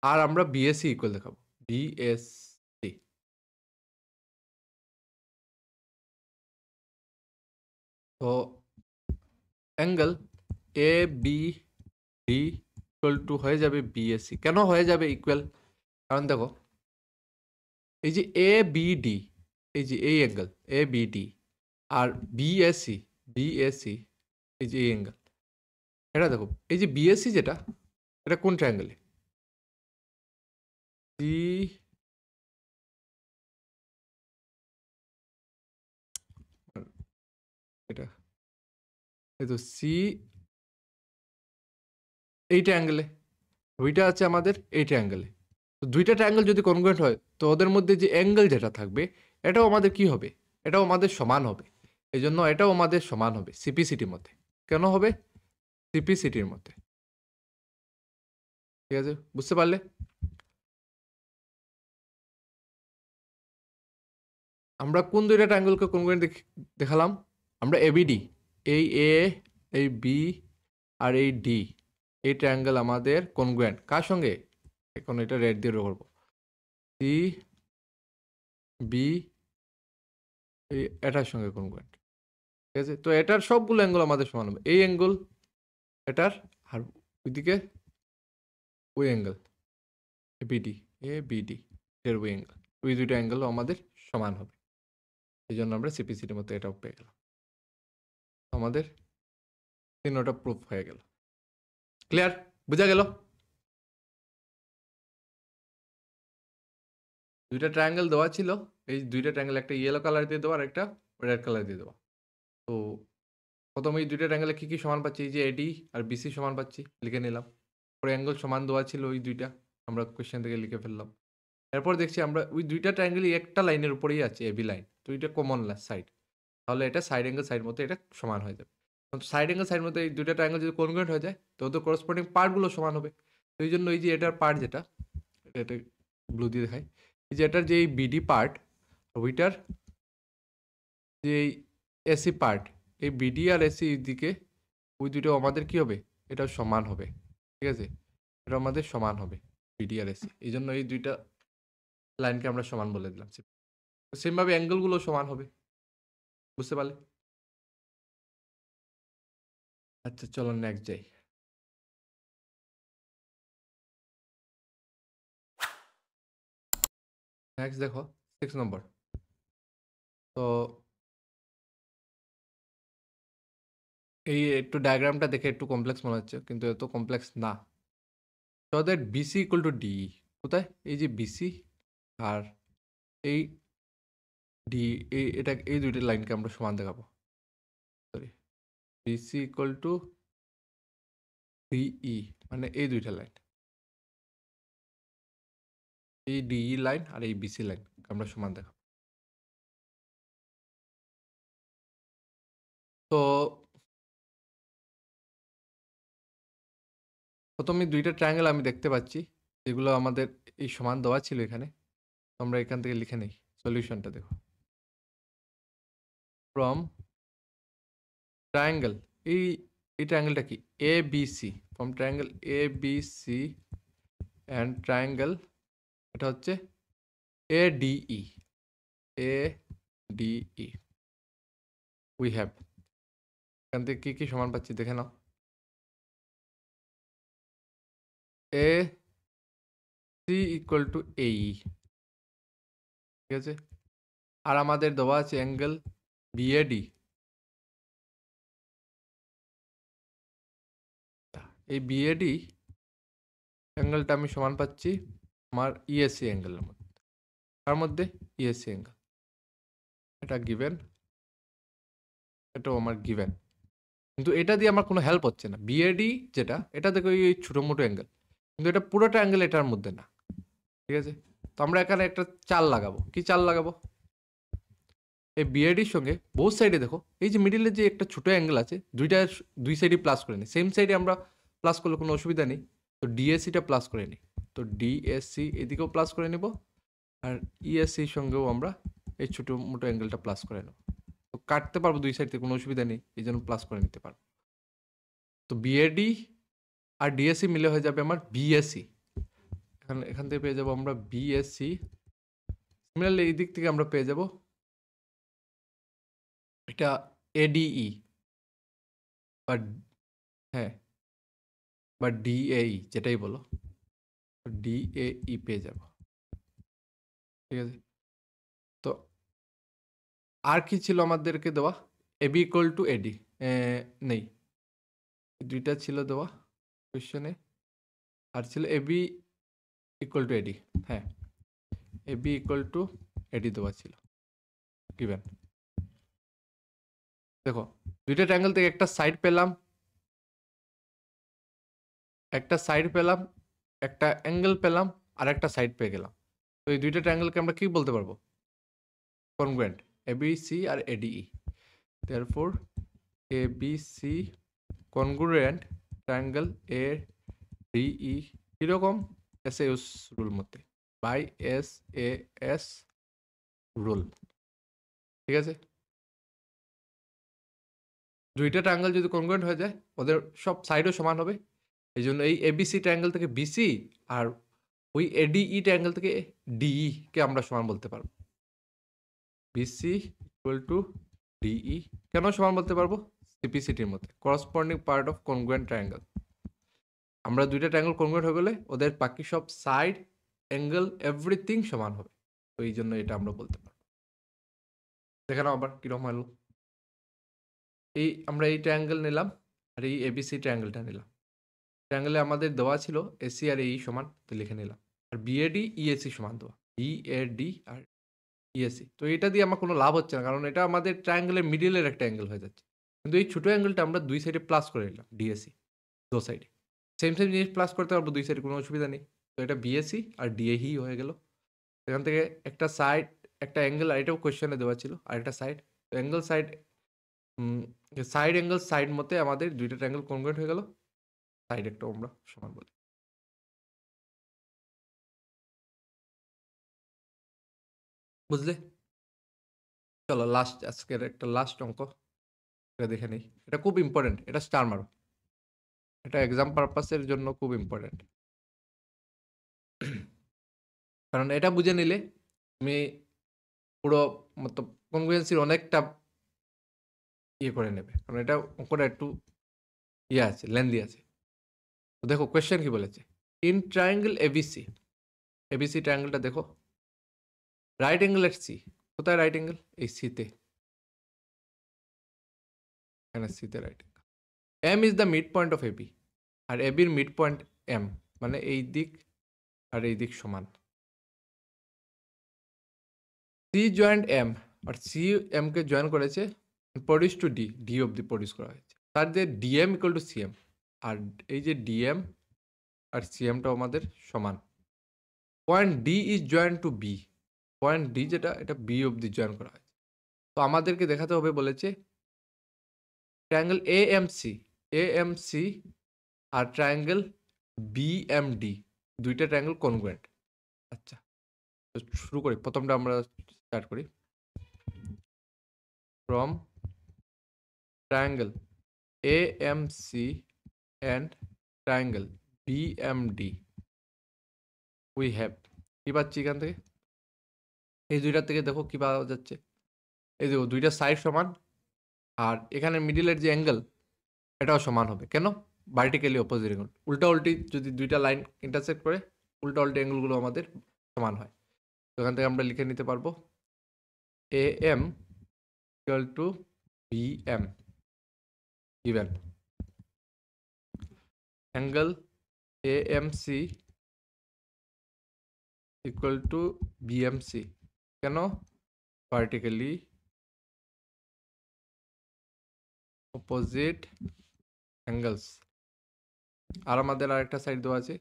আর আমরা বিএসসি ইকুয়াল দেখাবো, বিএসসি। তো angle A B D equal to হয়ে যাবে বিএসসি, কেন হয়ে যাবে ইকুয়াল, কারণ দেখো এই যে এ বি ডি, এই যে এই অ্যাঙ্গেল এ বি ডি আর বিএসসি, বিএসসি এই যে এই অ্যাঙ্গেল, এটা দেখো এই যে বিএসসি যেটা, এটা কোন ট্রায়াঙ্গেলে, সি এটা, এই তো সি এই ট্রায়াঙ্গেলে, ওইটা আছে আমাদের এই ট্রায়াঙ্গেলে। তো দুইটা ট্রায়াঙ্গেল যদি কনগ্রুয়েন্ট হয় তো ওদের মধ্যে যে অ্যাঙ্গেল যেটা থাকবে এটাও আমাদের কি হবে, এটাও আমাদের সমান হবে, এই জন্য এটাও আমাদের সমান হবে সিপিসিটির মধ্যে। কেন হবে, সিপিসিটির মধ্যে, ঠিক আছে, বুঝতে পারলে। আমরা কোন দুইটা ট্রায়াঙ্গেলকে কনগ্রুয়েন্ট দেখালাম, আমরা এবিডি, এই এ এই বি আর এই ডি, এই ট্রায়াঙ্গেল আমাদের কনগ্রুয়েন্ট কার সঙ্গে, এখন এটা রেড দিয়ে করবো, সি বি এটার সঙ্গে কনগ্রুয়েন্ট, ঠিক আছে। তো এটার সবগুলো অ্যাঙ্গেল আমাদের সমান হবে, এই অ্যাঙ্গেল এটার আর ওইদিকে ওই অ্যাঙ্গেল বিডি, এ বিডি এর ওই অ্যাঙ্গেল, ওই দুইটা অ্যাঙ্গেলও আমাদের সমান হবে, এই জন্য আমরা সিপিসিটির মতো এটাও পেয়ে গেলাম, আমাদের তিনটা প্রুফ হয়ে গেল। ক্লিয়ার, বোঝা গেল। দুইটা ট্রায়াঙ্গেল দেওয়া ছিল, এই দুইটা ট্রায়াঙ্গেল একটা ইয়েলো কালার দিয়ে দেওয়া আর একটা রেড কালার দিয়ে দেওয়া। তো প্রথমে এই দুইটা ট্রায়াঙ্গেলে কী কী সমান পাচ্ছি, এই যে এডি আর বিসি সমান পাচ্ছি, লিখে নিলাম। পরে অ্যাঙ্গেল সমান দেওয়া ছিল ওই দুইটা, আমরা কোয়েশ্চেন থেকে লিখে ফেললাম। এরপর দেখছি আমরা ওই দুইটা ট্রায়াঙ্গেলই একটা লাইনের উপরেই আছে, এবি লাইন, তো এটা কমন সাইড, তাহলে এটা সাইড অ্যাঙ্গেল সাইড মতো এটা সমান হয়ে যাবে। সাইড অ্যাঙ্গেল সাইড মতো এই দুইটা ট্রায়াঙ্গেল যদি কনগ্রুয়েন্ট হয়ে যায় তো ওদের করসপন্ডিং পার্টগুলো সমান হবে। তো এই জন্য এই যে এটার পার্ট যেটা, এটা ব্লু দিয়ে দেখায়, এই যে এটার যে এই বিডি পার্ট, ওইটার যে এই এসি পার্ট, এই বিডি আর এসি দিকে ওই দুটো আমাদের কি হবে, এটা সমান হবে, ঠিক আছে, এটা আমাদের সমান হবে বিডি আর এসি, এই জন্য এই দুইটা লাইনকে আমরা সমান বলে দিলাম। সেমভাবে অ্যাঙ্গেলগুলো সমান হবে, বুঝতে পারলে। আচ্ছা চলো নেক্সট যাই। নেক্সট দেখো 6 নম্বর। তো এই একটু ডায়াগ্রামটা দেখে একটু কমপ্লেক্স মনে হচ্ছে, কিন্তু এত কমপ্লেক্স না। তো that BC equal to D, কোথায়, এই যে বিসি আর এই ডি, এই দুইটা লাইনকে আমরা সমান দেখাবো। Sorry, BC equal to DE, মানে এই দুইটা লাইন, এই ডিই লাইন আর এই বিসি লাইন আমরা সমান দেখাবো। তো প্রথমে দুইটা ট্রায়াঙ্গেল আমি দেখতে পাচ্ছি, যেগুলো আমাদের এই সমান দেওয়া ছিল এখানে। আমরা এখান থেকে লিখে নেই সলিউশনটা। দেখো, ফ্রম ট্রায়াঙ্গেল, এই ট্রায়াঙ্গেলটা কি, A B C, from triangle A B C and triangle, এটা হচ্ছে A DE, A DE, we have, এখান থেকে কি কি সমান পাচ্ছি দেখে নাও। এ সি ইকুয়াল টু এই, ঠিক আছে। আর আমাদের দেওয়া আছে অ্যাঙ্গেল বিএডি, এই বিএডি অ্যাঙ্গেলটা আমি সমান পাচ্ছি আমার ইএসসি অ্যাঙ্গেলের মধ্যে। তার মধ্যে ইএসসি অ্যাঙ্গেল, এটা গিভেন, এটাও আমার গিভেন, কিন্তু এটা দিয়ে আমার কোনো হেল্প হচ্ছে না। বিএডি যেটা, এটা দেখো এই ছোটো মোটো অ্যাঙ্গেল, কিন্তু এটা পুরোটা অ্যাঙ্গেল এটার মধ্যে না, ঠিক আছে। তো আমরা এখানে একটা চাল লাগাবো। কি চাল লাগাবো? এই বিএডির সঙ্গে বোথ সাইডে দেখো, এই যে মিডিলে যে একটা ছোটো অ্যাঙ্গেল আছে, দুই সাইডে প্লাস করে নিই। সেম সাইডে আমরা প্লাস করলে কোনো অসুবিধা নেই। তো ডিএসসিটা প্লাস করে নিই। তো ডিএসসি এদিকেও প্লাস করে নেব, আর ইএসসির সঙ্গেও আমরা এই ছোটো মোটো অ্যাঙ্গেলটা প্লাস করে নেব। তো কাটতে পারবো দুই সাইড থেকে, কোনো অসুবিধা নেই, এই জন্য প্লাস করে নিতে পারবো। তো বিএডি আর ডিএসসি মিলে হয়ে যাবে আমার বিএসসি। এখান থেকে পেয়ে যাবো আমরা বিএসসি। সিমিলারলি এই দিক থেকে আমরা পেয়ে যাব এটা এডিই, বা হ্যাঁ, বা ডিএই, যেটাই বলো, ডিএই পেয়ে যাব, ঠিক আছে। তো আর কি ছিল আমাদেরকে দেওয়া? এবি ইকুয়াল টু এডি নেই, দুইটা ছিল দেওয়া কোয়েশ্চেনে, আর ছিল এবি ইকুয়াল টু এডি। হ্যাঁ, এবি ইকুয়াল টু এডি দেওয়া ছিল, গিভেন। দেখো, দুইটা ট্রায়াঙ্গেল থেকে একটা সাইড পেলাম, একটা অ্যাঙ্গেল পেলাম, আর একটা সাইড পেয়ে গেলাম। তো এই দুইটা ট্রায়াঙ্গেলকে আমরা কি বলতে পারবো? কনগ্রুয়েন্ট, এবিসি আর ADE. Therefore ABC congruent triangle A DE, কিরকম? এসএস রুল মতে, বাই এস রুল, ঠিক আছে। দুইটা ট্রায়াঙ্গেল যদি কনগ্রুয়েন্ট হয়ে যায়, ওদের সব সাইডও সমান হবে। এই জন্য এই এবিসি ট্রায়াঙ্গেল থেকে বিসি আর ওই এডিই ট্রায়াঙ্গেল থেকে ডিই কে আমরা সমান বলতে পারবো। বিসি ইকুয়াল টু ডিই কেন সমান বলতে পারবো? সিপিসিটির মধ্যে, corresponding part of congruent triangle. আমরা দুইটা ট্রায়াঙ্গেল কনগ্রুয়েন্ট হয়ে গেলে ওদের বাকি সব সাইড, অ্যাঙ্গেল, এভরিথিং সমান হবে। তো এই জন্য এটা আমরা বলতে পারবো। দেখে নাও আবার কিরকম হলো। আমরা এই ট্রায়াঙ্গেল নিলাম, আর এই এবিসি ট্রায়াঙ্গেলটা নিলাম। ট্রায়াঙ্গেলে আমাদের দেওয়া ছিল এসি আর এই সমান, তো লিখে নিলাম। আর বিএডি ইএসি সমান দেওয়া, বিএডি আর ইএসি। তো এটা দিয়ে আমার কোনো লাভ হচ্ছে না, কারণ এটা আমাদের ট্রায়াঙ্গেলের মিডিলের একটা অ্যাঙ্গেল হয়ে যাচ্ছে। কিন্তু এই ছোটো অ্যাঙ্গেলটা আমরা দুই সাইডে প্লাস করে নিলাম, ডিএসি, দো সাইডে সেম জিনিস প্লাস করতে পারবো দুই সাইডে, কোনো অসুবিধা নেই। তো এটা বিএসি আর ডিএহি হয়ে গেল। এখান থেকে একটা সাইড, একটা অ্যাঙ্গেল, আর এটাও কোয়েশ্চেনে দেওয়া ছিল, আর একটা side, angle side, side angle side মতে আমাদের দুইটা ট্রায়াঙ্গেল কনগ্রুয়েন্ট হয়ে গেল। সাইড একটা আমরা সমান বলি। বুঝলে? চলো লাস্ট, আজকের একটা লাস্ট অঙ্ক, এটা দেখে নেই। এটা খুব ইম্পর্টেন্ট, এটা স্টার মারো, এটা এক্সাম পারপাসের জন্য খুব ইম্পর্টেন্ট। কারণ এটা বুঝে নিলে তুমি পুরো মতলব কনগ্রুয়েন্সির অনেকটা ইয়ে করে নেবে, কারণ এটা অঙ্কটা একটু ইয়ে আছে, লেন্দি আছে। তো দেখো কোয়েশ্চেন কি বলেছে, ইন ট্রায়াঙ্গেল এবিসি, এবিসি ট্রায়াঙ্গেলটা দেখো, রাইট অ্যাঙ্গেল এট সি। কোথায় রাইট অ্যাঙ্গেল? এই সিতে, এখানে সিতে right angle. M is the mid point of AB, আর এবির মিড পয়েন্ট এম, মানে এই দিক আর এই দিক সমান। সি জয়েন্ট এম, আর সি এম কে জয়েন করেছে প্রডিউস টু ডি, ডি অবধি প্রডিউস করা হয়েছে, তার যে ডিএম ইকুয়াল টু সিএম, আর এই যে ডিএম আর সিএমটাও আমাদের সমান। Point D is join to B, point D যেটা এটা বি অবধি জয়েন করা হয়েছে। তো আমাদেরকে দেখাতে হবে বলেছে ট্রায়াঙ্গেল এএমসি আর ট্রায়াঙ্গেল বিএমডি, দুইটা ট্রায়াঙ্গেল কনগ্রুয়েন্ট। আচ্ছা, তো শুরু করি, প্রথমটা আমরা স্টার্ট করি। From triangle AMC and triangle BMD we have, কি পাচ্ছি এখান থেকে? এই দুইটার থেকে দেখো কি পাওয়া যাচ্ছে, এই দেখো দুইটা সাইড সমান, আর এখানে মিডিলের যে অ্যাঙ্গেল এটাও সমান হবে। কেন? ভার্টিক্যালি অপোজিট অ্যাঙ্গেল, উল্টা উল্টি যদি দুইটা লাইন ইন্টারসেক্ট করে উল্টা উল্টি অ্যাঙ্গেলগুলো আমাদের সমান হয়। তো এখান থেকে আমরা লিখে নিতে পারবো A M equal to B M, given angle AMC equal to BMC, কেন? Vertically opposite angles. আর আমাদের আরেকটা সাইড দেওয়া আছে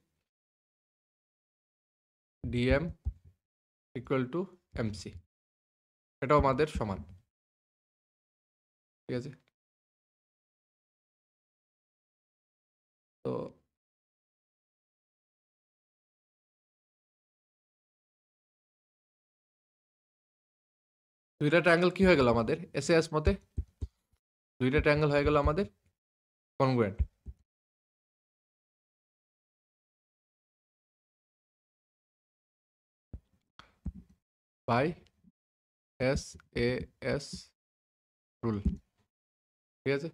ডিএম ইকুয়াল টু এমসি, এটাও আমাদের সমান। ঠিক আছে, তো দুইটা ট্রায়াঙ্গেল কি হয়ে গেল আমাদের এসএস মতে? দুইটা ট্রায়াঙ্গেল হয়ে গেল আমাদের কনগ্রুয়েন্ট। By S rule. ঠিক আছে,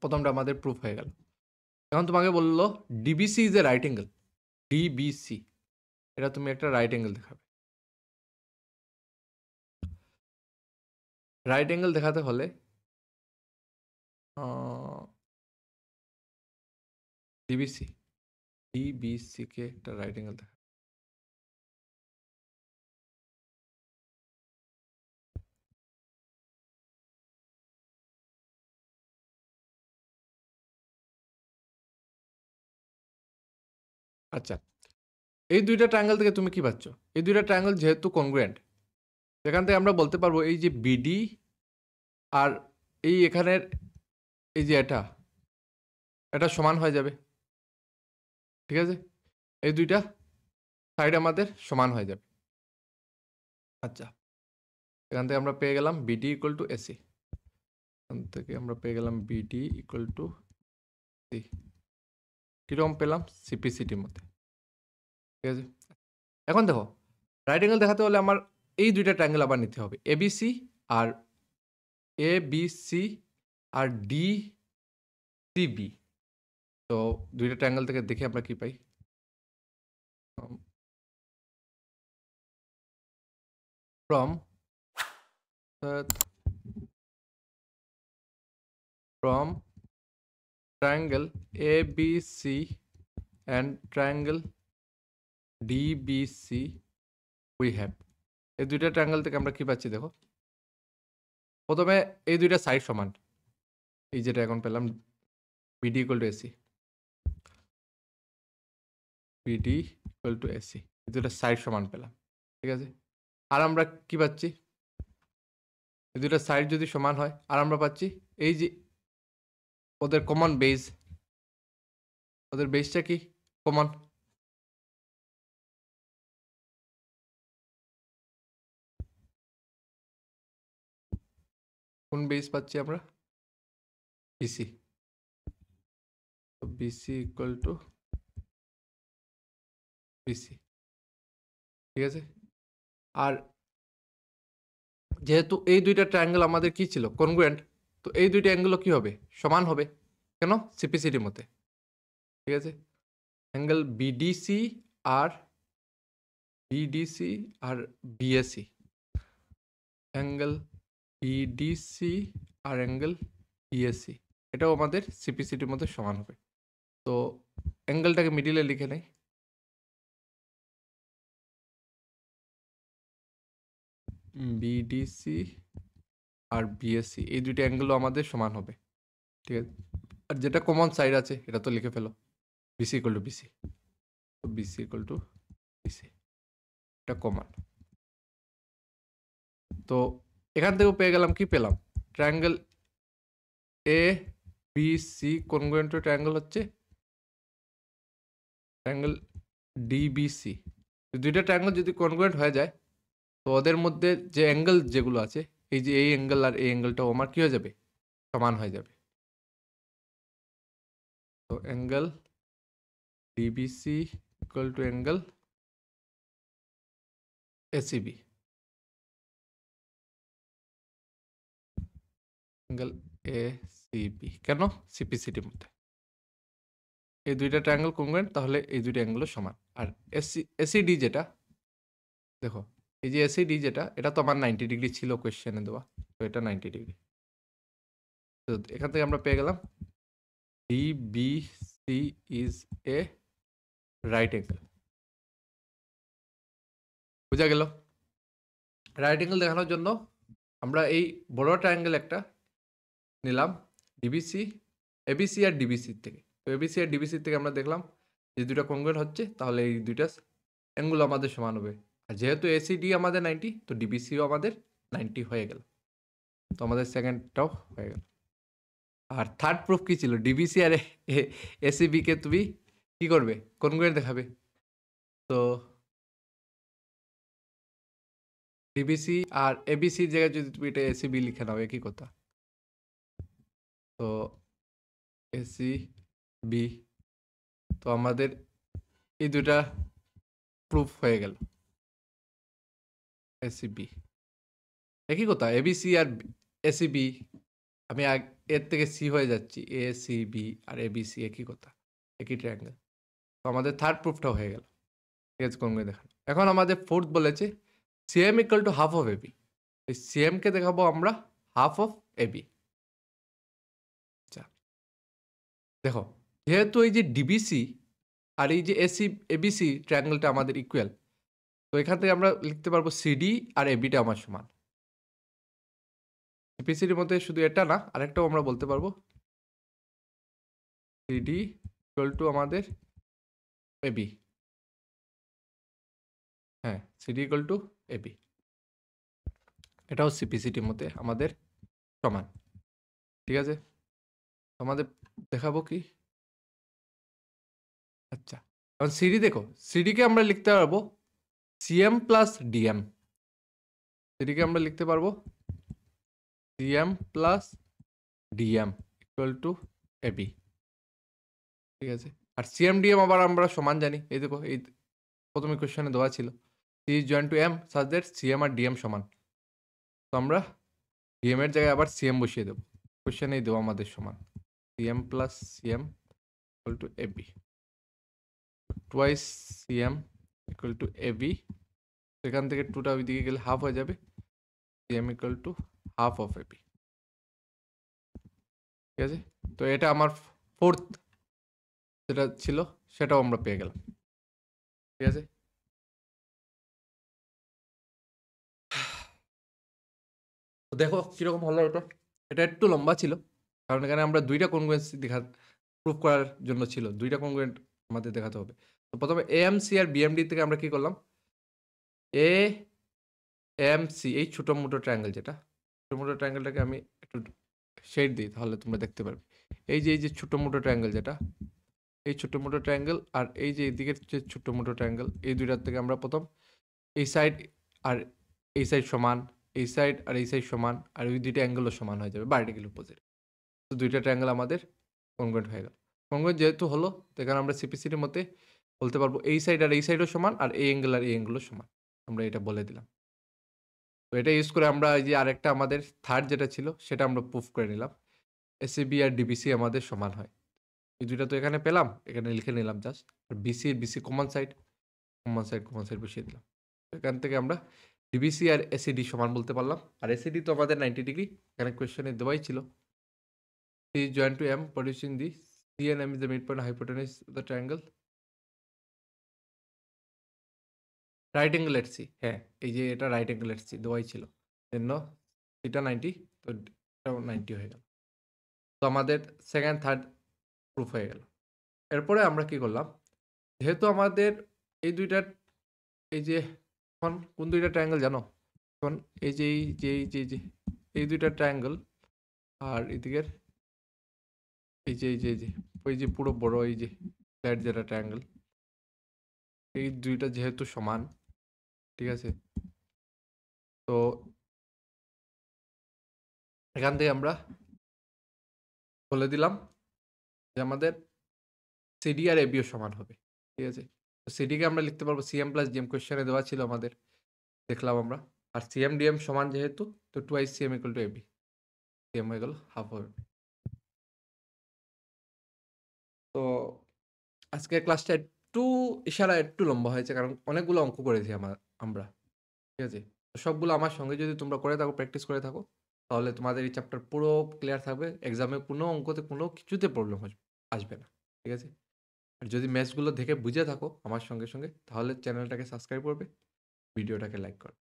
প্রথমটা আমাদের প্রুফ হয়ে গেল। এখন তোমাকে বললো DBC is a right angle, DBC এটা তুমি একটা রাইট অ্যাঙ্গেল দেখাবে। রাইট অ্যাঙ্গেল দেখাতে হলে ডিবিসি কে একটা রাইট অ্যাঙ্গেল দেখা। আচ্ছা, এই দুইটা ট্রায়াঙ্গেল থেকে তুমি কি পাচ্ছ? এই দুইটা ট্রায়াঙ্গেল যেহেতু কনগ্রুয়েন্ট, সেখান থেকে আমরা বলতে পারবো এই যে বিডি আর এই এখানের এই যে এটা সমান হয়ে যাবে। ঠিক আছে, এই দুইটা সাইড আমাদের সমান হয়ে যাবে। আচ্ছা, এখান থেকে আমরা পেয়ে গেলাম বিডি ইকুয়াল টু এসি, এখান থেকে আমরা পেয়ে গেলাম বিডি ইকুয়াল টু সি। কিরকম পেলাম? সিপিসিটির মধ্যে। ঠিক আছে, এখন দেখো রাইট অ্যাঙ্গেল দেখাতে হলে আমার এই দুইটা ট্রায়াঙ্গেল আবার নিতে হবে, এবিসি আর এবিসি আর ডিসিবি। তো দুইটা ট্রায়াঙ্গেল থেকে দেখে আমরা কি পাই? from triangle ABC and triangle DBC we have, এই দুইটা ট্রায়াঙ্গেল থেকে আমরা কি পাচ্ছি দেখো। প্রথমে এই দুইটা সাইড সমান, এই যেটা এখন পেলাম BD equal to AC, BD equal to AC, এই দুইটা সাইড সমান পেলাম। ঠিক আছে, আর আমরা কি পাচ্ছি? এই দুইটা সাইড যদি সমান হয়, আর আমরা পাচ্ছি এই যে ওদের কমন বেস, ওদের বেসটা কি কমন? কোন বেস পাচ্ছি আমরা? BC. BC equal to BC. ঠিক আছে, আর যেহেতু এই দুইটা ট্রায়াঙ্গেল আমাদের কি ছিল? কনগ্রুয়েন্ট। তো এই দুইটা অ্যাঙ্গেলও কি হবে? সমান হবে। কেন? সিপিসিটির মতে। ঠিক আছে, অ্যাঙ্গেল বিডিসি আর বিএসি, অ্যাঙ্গেল বিডিসি আর অ্যাঙ্গেল বিএসি, এটাও আমাদের সিপিসিটির মধ্যে সমান হবে। তো অ্যাঙ্গেলটাকে মিডিলে লিখে নেই, বিডিসি আর বিএসসি এই দুইটা অ্যাঙ্গেলও আমাদের সমান হবে, ঠিক আছে। আর যেটা কমন সাইড আছে এটা তো লিখে ফেলো, বিসি ইকুয়াল টু বিসি, তো বিসি ইকুয়াল টু বিসি, এটা কমন। তো এখান থেকেও পেয়ে গেলাম, কি পেলাম, triangle A B C congruent to triangle হচ্ছে ট্রায়াঙ্গেল ডিবিসি। দুইটা ট্রায়াঙ্গেল যদি কনগ্রুয়েন্ট হয়ে যায় তো ওদের মধ্যে যে অ্যাঙ্গেল যেগুলো আছে, এই যে এই অ্যাঙ্গেল আর এই অ্যাঙ্গেলটাও আমার কি হয়ে যাবে, সমান হয়ে যাবে। তো angle DBC equal to angle ACB, angle ACB কেন, সিপিসিটির মধ্যে এই দুইটা ট্রায়াঙ্গেল কনগ্রুয়েন্ট, তাহলে এই দুইটা অ্যাঙ্গেলও সমান। আর এসিডি যেটা, দেখো এই যে এসিডি যেটা, এটা তো আমার 90 ডিগ্রি ছিল কোয়েশ্চেনে দেওয়া, তো এটা 90 ডিগ্রি। তো এখান থেকে আমরা পেয়ে গেলাম DBC is a right angle. বোঝা গেল? রাইট অ্যাঙ্গেল দেখানোর জন্য আমরা এই বড় ট্রায়াঙ্গেল একটা নিলাম, ডিবিসি, এবিসি আর ডিবিসির থেকে। তো এবিসি আর ডিবিসির থেকে আমরা দেখলাম যে দুইটা কনগ্রুয়েন্ট হচ্ছে, তাহলে এই দুইটা অ্যাঙ্গেল আমাদের সমান হবে। আর যেহেতু এসিডি আমাদের 90, তো ডিবিসিও আমাদের 90 হয়ে গেল। তো আমাদের সেকেন্ডটাও হয়ে গেল। আর থার্ড প্রুফ কি ছিল, ডিবিসি আর এসিবি কে তুমি কি করবে, কনগ্রুয়েন্ট দেখাবে। তো ডিবিসি আর এবিসির জায়গায় যদি তুমি এটা এসিবি লিখে নাও, একই কথা। তো এসিবি, তো আমাদের এই দুটা প্রুফ হয়ে গেল। এসিবি একই কথা, এবিসি আর এসিবি, আমি এর থেকে সি হয়ে যাচ্ছি, এসিবি আর এবিসি একই কথা, একই ট্রায়াঙ্গেল। তো আমাদের থার্ড প্রুফটাও হয়ে গেল, ঠিক আছে, কনগ্রুয়েন্ট দেখানো। এখন আমাদের ফোর্থ বলেছে CM equal to half of AB. এই সিএমকে দেখাবো আমরা হাফ অফ এবি। আচ্ছা দেখো, যেহেতু এই যে ডিবিসি আর এই যে এবিসি ট্রায়াঙ্গেলটা আমাদের ইকুয়াল, তো এখান থেকে আমরা লিখতে পারবো সিডি আর এবিটা আমার সমান। সিপিসির মধ্যে শুধু এটা না, আরেকটাও আমরা বলতে পারবো, সিডি ইকুয়াল টু আমাদের এবি। হ্যাঁ, সিডি ইকুয়াল টু এবি, এটাও সিপিসিটির মধ্যে আমাদের সমান, ঠিক আছে। আমাদের দেখাবো কি, আচ্ছা এখন সিডি দেখো, সিডিকে আমরা লিখতে পারবো সিএম প্লাস ডিএম। সিডিকে আমরা লিখতে পারবো CM plus DM equal to AB, ঠিক আছে। আর সিএম ডিএম আবার আমরা সমান জানি, এই দেখো এই প্রথমে কোয়েশ্চেনে দেওয়া ছিল C is joint to M such that CM আর ডিএম সমান। তো আমরা ডিএম এর জায়গায় আবার সিএম বসিয়ে দেবো, কোয়েশ্চেনেই দেবো আমাদের সমান CM plus CM equal to AB, twice CM equal to AB. এখান থেকে টুটা ওই দিকে গেলে হাফ হয়ে যাবে, CM equal to half of AB, ঠিক আছে। তো এটা আমার ফোর্থ যেটা ছিল সেটাও আমরা পেয়ে গেলাম, ঠিক আছে। তো দেখো কিরকম হলো এটা, এটা একটু লম্বা ছিল কারণ এখানে আমরা দুইটা কনগ্রুয়েন্সি প্রুফ করার জন্য ছিল, দুইটা কনগ্রুয়েন্ট আমাদের দেখাতে হবে। তো প্রথমে এএমসি আর বিএমডি থেকে আমরা কি করলাম, এ এমসি এই ছোটো মোটো ট্রায়াঙ্গেল, যেটা ছোটো মোটো ট্রায়াঙ্গেলটাকে আমি একটু শেড দিই তাহলে তোমরা দেখতে পারবে। এই যে ছোটো মোটো ট্রায়াঙ্গেল যেটা, এই ছোটো মোটো ট্রায়াঙ্গেল আর এই যে এদিকের যে ছোটো মোটো ট্রায়াঙ্গেল, এই দুইটার থেকে আমরা প্রথম এই সাইড আর এই সাইড সমান, এই সাইড আর এই সাইড সমান, আর ওই দুইটা অ্যাঙ্গেলও সমান হয়ে যাবে, ভার্টিক্যাল অপোজিট। তো দুইটা ট্রায়াঙ্গেল আমাদের কনগ্রুয়েন্ট হয়ে গেল। কনগ্রুয়েন্ট যেহেতু হলো, তো এখানে আমরা সিপিসিটির মধ্যে বলতে পারবো এই সাইড আর এই সাইডও সমান, আর এই অ্যাঙ্গেল আর এই অ্যাঙ্গেলও সমান, আমরা এটা বলে দিলাম। তো এটা ইউজ করে আমরা এই যে আরেকটা আমাদের থার্ড যেটা ছিল সেটা আমরা প্রুফ করে নিলাম, এসিবি আর ডিবিসি আমাদের সমান হয়। এই দুইটা তো এখানে পেলাম, এখানে লিখে নিলাম জাস্ট। আর BC common side, common side বসিয়ে দিলাম। এখান থেকে আমরা ডিবিসি আর এসিডি সমান বলতে পারলাম। আর এসিডি তো আমাদের 90 ডিগ্রি, এখানে কোয়েশ্চেনে দেওয়াই ছিল। C joint to M producing the C and M is the mid point hypotenuse of the triangle. Right angle at C, হ্যাঁ এই যে এটা রাইট অ্যাঙ্গেল এট সি দেওয়াই ছিল, জন্য এটা 90, তো এটাও 90 হয়ে গেল। তো আমাদের সেকেন্ড থার্ড প্রুফ হয়ে গেল। এরপরে আমরা কি করলাম, যেহেতু আমাদের এই দুইটার এই যে কোন দুইটা ট্রায়াঙ্গেল জানো? এখন এই যে এই দুইটা ট্রায়াঙ্গেল আর এদিকের এই যে ওই যে পুরো বড় এই যে ফ্ল্যাট যেটা ট্রায়াঙ্গেল, এই দুইটা যেহেতু সমান, ঠিক আছে, তো এখান থেকে আমরা বলে দিলাম যে আমাদের সিডি আর এবিও সমান হবে, ঠিক আছে। তো সিডিকে আমরা লিখতে পারবো সিএম প্লাস ডিএম, কোয়েশ্চেনে দেওয়া ছিল আমাদের, দেখলাম আমরা। আর সিএম ডিএম সমান যেহেতু, তো twice CM equal to AB, CM হয়ে গেল হাফ হবে। তো আজকের ক্লাসটা একটু ইশারা একটু লম্বা হয়েছে, কারণ অনেকগুলো অঙ্ক করেছি আমরা, ঠিক আছে। তো সবগুলো আমার সঙ্গে যদি তোমরা করে থাকো, প্র্যাকটিস করে থাকো, তাহলে তোমাদের এই চ্যাপ্টার পুরো ক্লিয়ার থাকবে, এক্সামে কোনো অঙ্কতে কোনো কিছুতে প্রবলেম আসবে না, ঠিক আছে। আর যদি ম্যাথসগুলো দেখে বুঝে থাকো আমার সঙ্গে সঙ্গে, তাহলে চ্যানেলটাকে সাবস্ক্রাইব করবে, ভিডিওটাকে লাইক করবে।